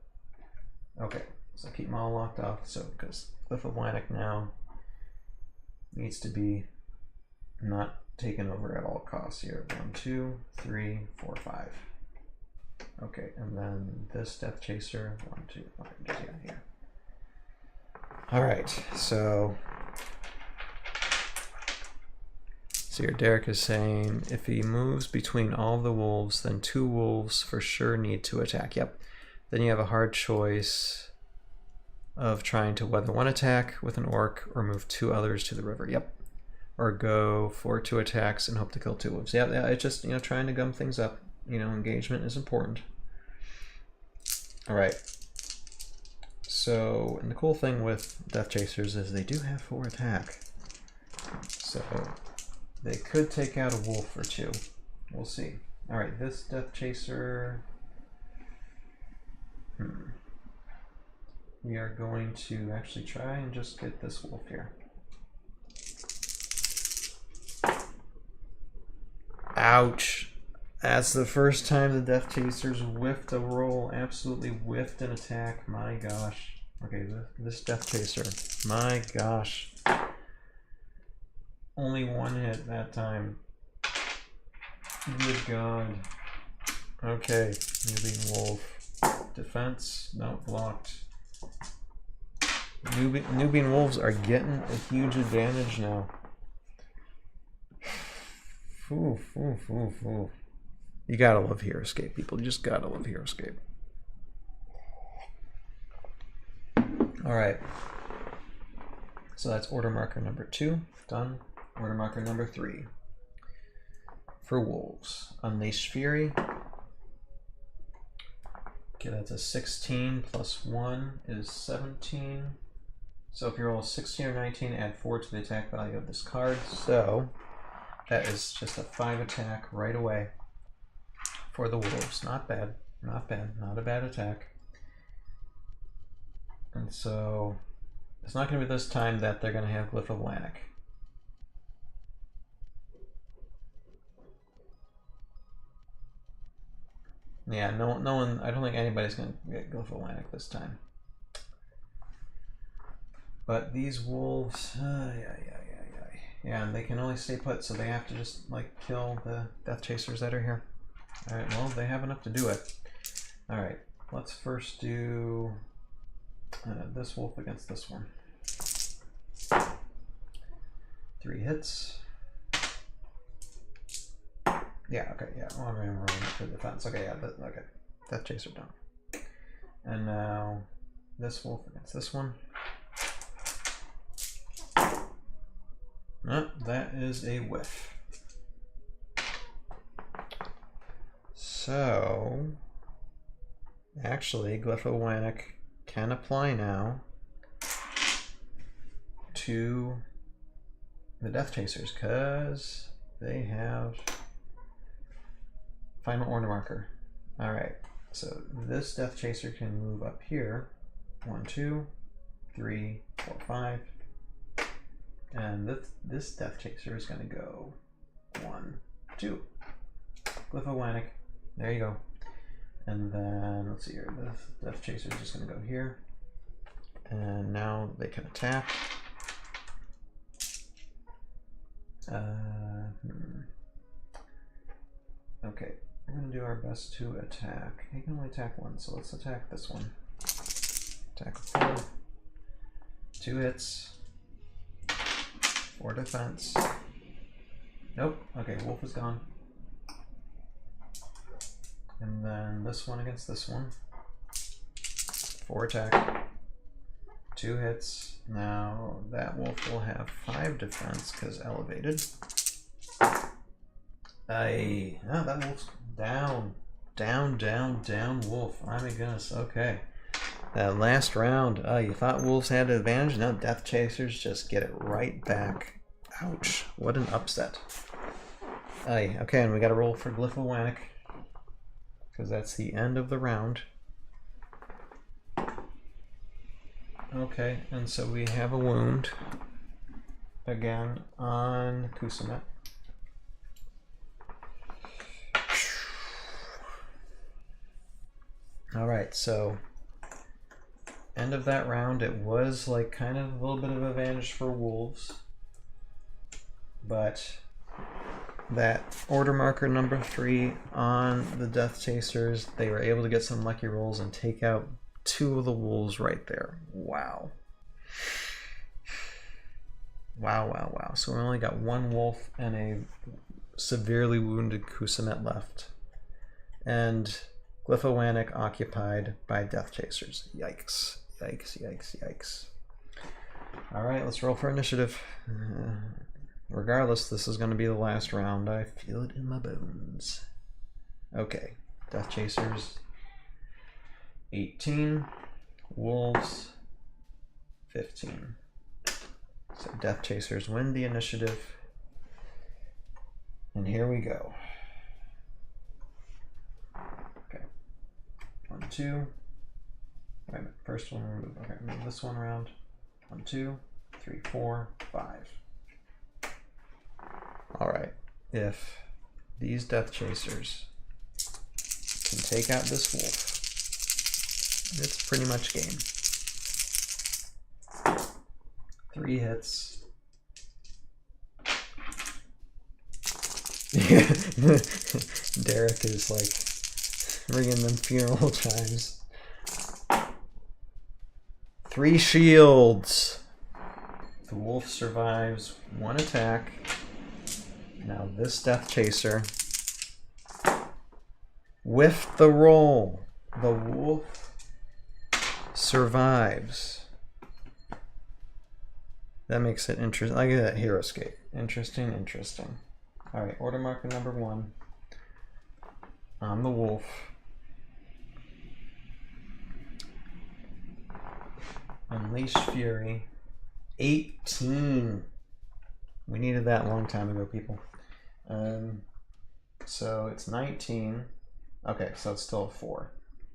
Speaker 1: Okay, so keep them all locked off. So because Glyph of Wannock now needs to be not taken over at all costs here. 1, 2, 3, 4, 5. Okay, and then this Death Chaser. 1, 2, 5. Just here. All right, so here Derek is saying if he moves between all the wolves, then 2 wolves for sure need to attack. Yep. Then you have a hard choice of trying to weather 1 attack with an orc or move 2 others to the river. Yep. Or go for 2 attacks and hope to kill 2 wolves. Yeah, it's just, trying to gum things up. Engagement is important. All right. So, and the cool thing with Death Chasers is they do have 4 attack. So they could take out a wolf or 2. We'll see. All right, this Death Chaser. We are going to actually try and just get this wolf here. Ouch. That's the first time the Death Chasers whiffed a roll. Absolutely whiffed an attack. My gosh. Okay, this Death Chaser. My gosh. Only one hit that time. Good God. Okay, Anubian Wolf. Defense. No, blocked. Anubian Wolves are getting a huge advantage now. You gotta love Heroscape, people. You just gotta love Heroscape. Alright. So that's order marker number 2. Done. Order marker number 3. For Wolves. Unleash Fury. Okay, that's a 16 plus 1 is 17. So if you roll a 16 or 19, add 4 to the attack value of this card. So that is just a 5 attack right away for the Wolves. Not bad. Not bad. Not a bad attack. And so it's not going to be this time that they're going to have Glyph of Lannick. Yeah, no one, I don't think anybody's going to get Glyph of Lannick this time. But these Wolves, yeah, and they can only stay put, so they have to just, like, kill the Death Chasers that are here. Alright, well, they have enough to do it. Alright, let's first do this wolf against this one. 3 hits. Yeah, okay, yeah. Oh, I'm rolling for defense. Okay, yeah, okay. Death Chaser done. And now this wolf against this one. No, that is a whiff. So, actually, Glyph of Lannick can apply now to the Death Chasers because they have final order marker. Alright, so this Death Chaser can move up here. 1, 2, 3, 4, 5. And this Death Chaser is going to go 1, 2. Glyph of Lannick. There you go. And then, let's see here. This Death Chaser is just going to go here. And now they can attack. Okay, we're going to do our best to attack. He can only attack 1, so let's attack this one. Attack 4. 2 hits. 4 defense. Nope. Okay, wolf is gone. And then this one against this one. 4 attack. 2 hits. Now that wolf will have 5 defense because elevated. No, that wolf's down. Down, wolf. Oh my goodness. Okay. That last round, you thought wolves had an advantage? No, Death Chasers just get it right back. Ouch. What an upset. Okay, and we got to roll for Glyph of Lannick because that's the end of the round. Okay, and so we have a wound again on Kusamet. Alright, so end of that round, it was like kind of a little bit of advantage for Wolves, but that order marker number 3 on the Death Chasers, they were able to get some lucky rolls and take out 2 of the Wolves right there. Wow. Wow. So we only got 1 wolf and a severely wounded Kusamet left. And Glyph of Lannick occupied by Death Chasers. Yikes. Alright, let's roll for initiative. Regardless, this is going to be the last round. I feel it in my bones. Okay, Death Chasers 18, Wolves 15. So Death Chasers win the initiative. And here we go. Okay, 1, 2. Wait a minute, first one remove. Okay, move this one around. 1, 2, 3, 4, 5. All right, if these Death Chasers can take out this wolf, it's pretty much game. 3 hits. Yeah, Derek is like ringing them funeral chimes. 3 shields. The wolf survives 1 attack. Now this Death Chaser whiffed the roll. The wolf survives. That makes it interesting. Look at that Heroscape. Interesting, interesting. Alright, order marker number 1 on the wolf. Unleash Fury. 18. We needed that a long time ago, people. So it's 19. Okay, so it's still a 4.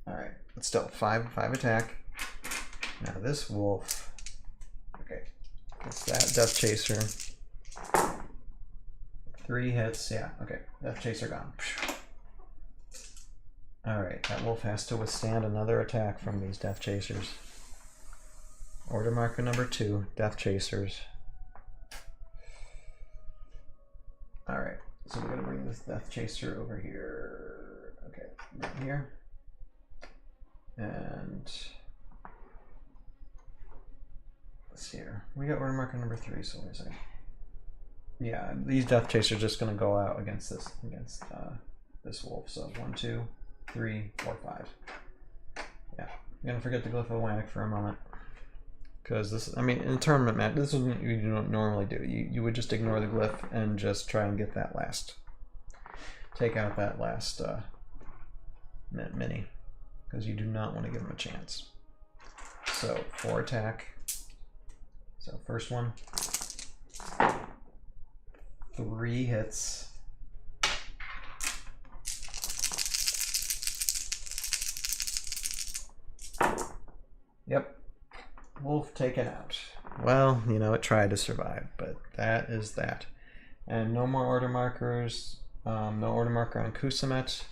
Speaker 1: Alright, it's still 5 attack. Now this wolf. Okay, it's that Death Chaser. 3 hits, yeah, okay. Death Chaser gone. Alright, that wolf has to withstand another attack from these Death Chasers. Order marker number 2, Death Chasers. Alright, so we're gonna bring this Death Chaser over here. Okay, right here. And let's see here. We got order marker number 3, so wait a second. Yeah, these Death Chasers are just gonna go out against this wolf. So 1, 2, 3, 4, 5. Yeah, I'm gonna forget the Glyph of Atlantic for a moment, because this, I mean, in a tournament match, this is what you don't normally do. You would just ignore the glyph and just try and get that last, take out that last mini, because you do not want to give them a chance. So 4 attack. So first one. 3 hits. Yep. Wolf taken out. Well, you know, it tried to survive, but that is that. And no more order markers. No order marker on Kusamet.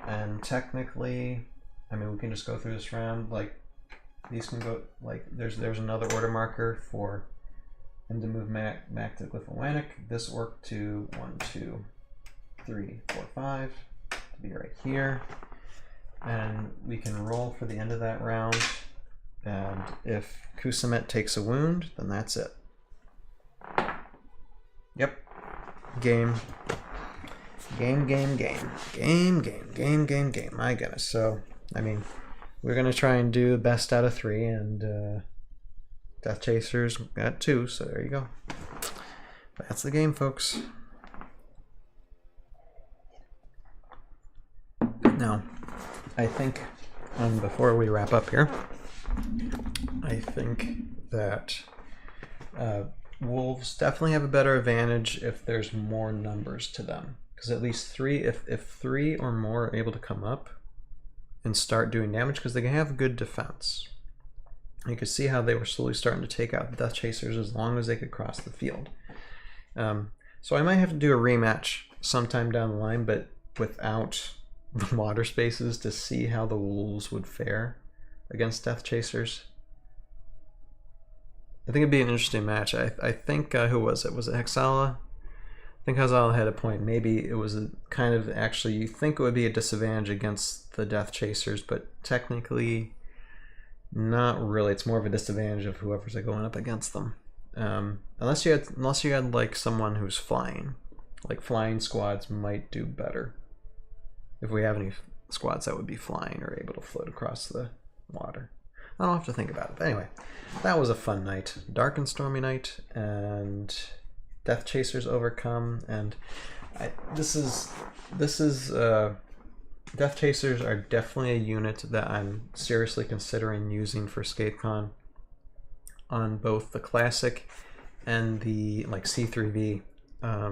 Speaker 1: And technically, I mean, we can just go through this round. Like, these can go, like, there's another order marker for him to move back to Glyph of Atlantic. This orc to 1, 2, 3, 4, 5 to be right here. And we can roll for the end of that round. And if Kusamet takes a wound, then that's it. Yep. Game. Game. My goodness. So, I mean, we're going to try and do the best out of 3, and Death Chasers got 2, so there you go. That's the game, folks. Now, I think, before we wrap up here, I think that wolves definitely have a better advantage if there's more numbers to them, because at least 3, if 3 or more are able to come up and start doing damage, because they can have good defense. You could see how they were slowly starting to take out the Death Chasers as long as they could cross the field. So I might have to do a rematch sometime down the line, but without the water spaces, to see how the wolves would fare against Death Chasers. I think it'd be an interesting match. I think, who was it? Was it Hexala? I think Hexala had a point. Maybe it was a kind of, actually, you think it would be a disadvantage against the Death Chasers, but technically not really. It's more of a disadvantage of whoever's going up against them. Unless you had like someone who's flying. Like flying squads might do better. If we have any squads that would be flying or able to float across the water. I don't have to think about it. But anyway, that was a fun night. Dark and stormy night, and Death Chasers overcome, and Death Chasers are definitely a unit that I'm seriously considering using for ScapeCon on both the classic and the like C3V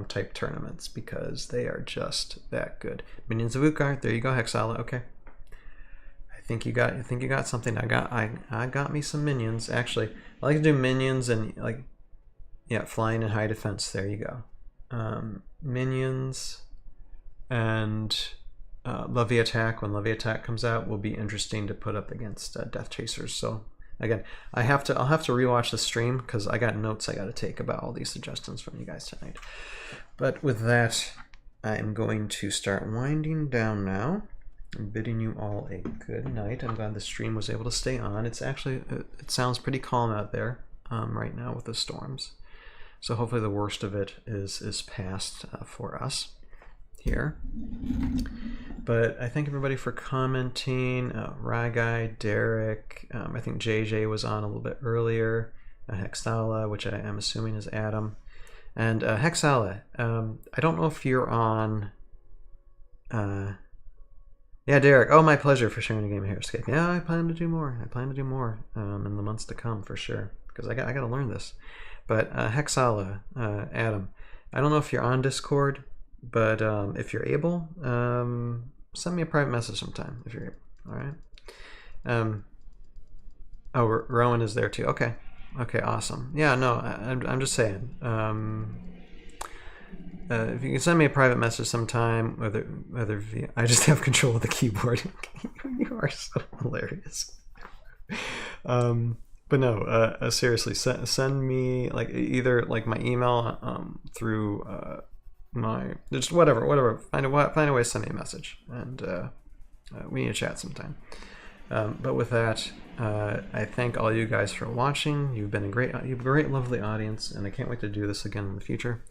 Speaker 1: type tournaments, because they are just that good. Minions of Utgard, there you go, Hexala. Okay, I think you got something. I got me some minions. Actually, I like to do minions and like, yeah, flying and high defense. There you go. Minions. and Levy Attack, when Levy Attack comes out, will be interesting to put up against Death Chasers. So again, I'll have to rewatch the stream because I got notes I got to take about all these suggestions from you guys tonight. But with that, I'm going to start winding down now. I'm bidding you all a good night. I'm glad the stream was able to stay on. It's actually, it sounds pretty calm out there right now with the storms. So hopefully the worst of it is past for us here. But I thank everybody for commenting. Ragai, Derek, I think JJ was on a little bit earlier. Hexala, which I am assuming is Adam. And Hexala, I don't know if you're on... yeah, Derek. Oh, my pleasure for sharing a game of Heroscape. Yeah, I plan to do more. I plan to do more in the months to come for sure. Because I got to learn this. But Hexala, Adam, I don't know if you're on Discord, but if you're able, send me a private message sometime if you're able. All right. Oh, Rowan is there too. Okay. Okay. Awesome. Yeah. No, I'm just saying. If you can send me a private message sometime, whether via, I just have control of the keyboard. You are so hilarious. But no, seriously, send me like either like my email through my just whatever. Find a way to send me a message, and we need to chat sometime. But with that, I thank all you guys for watching. You've been a great, lovely audience, and I can't wait to do this again in the future.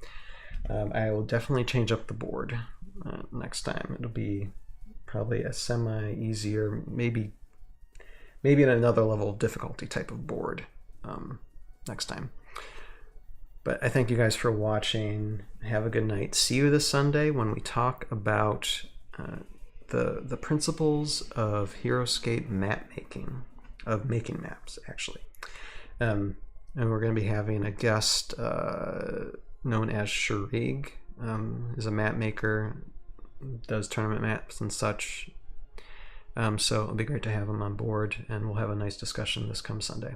Speaker 1: I will definitely change up the board next time. It'll be probably a semi-easier, maybe at another level of difficulty type of board next time. But I thank you guys for watching. Have a good night. See you this Sunday when we talk about the principles of Heroscape map making, of making maps actually. And we're going to be having a guest known as Sharig, is a map maker, does tournament maps and such. So it'll be great to have him on board, and we'll have a nice discussion this come Sunday.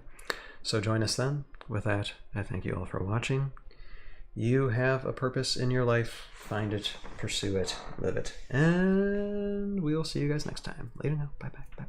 Speaker 1: So join us then. With that, I thank you all for watching. You have a purpose in your life. Find it, pursue it, live it, and we will see you guys next time. Later now. Bye-bye.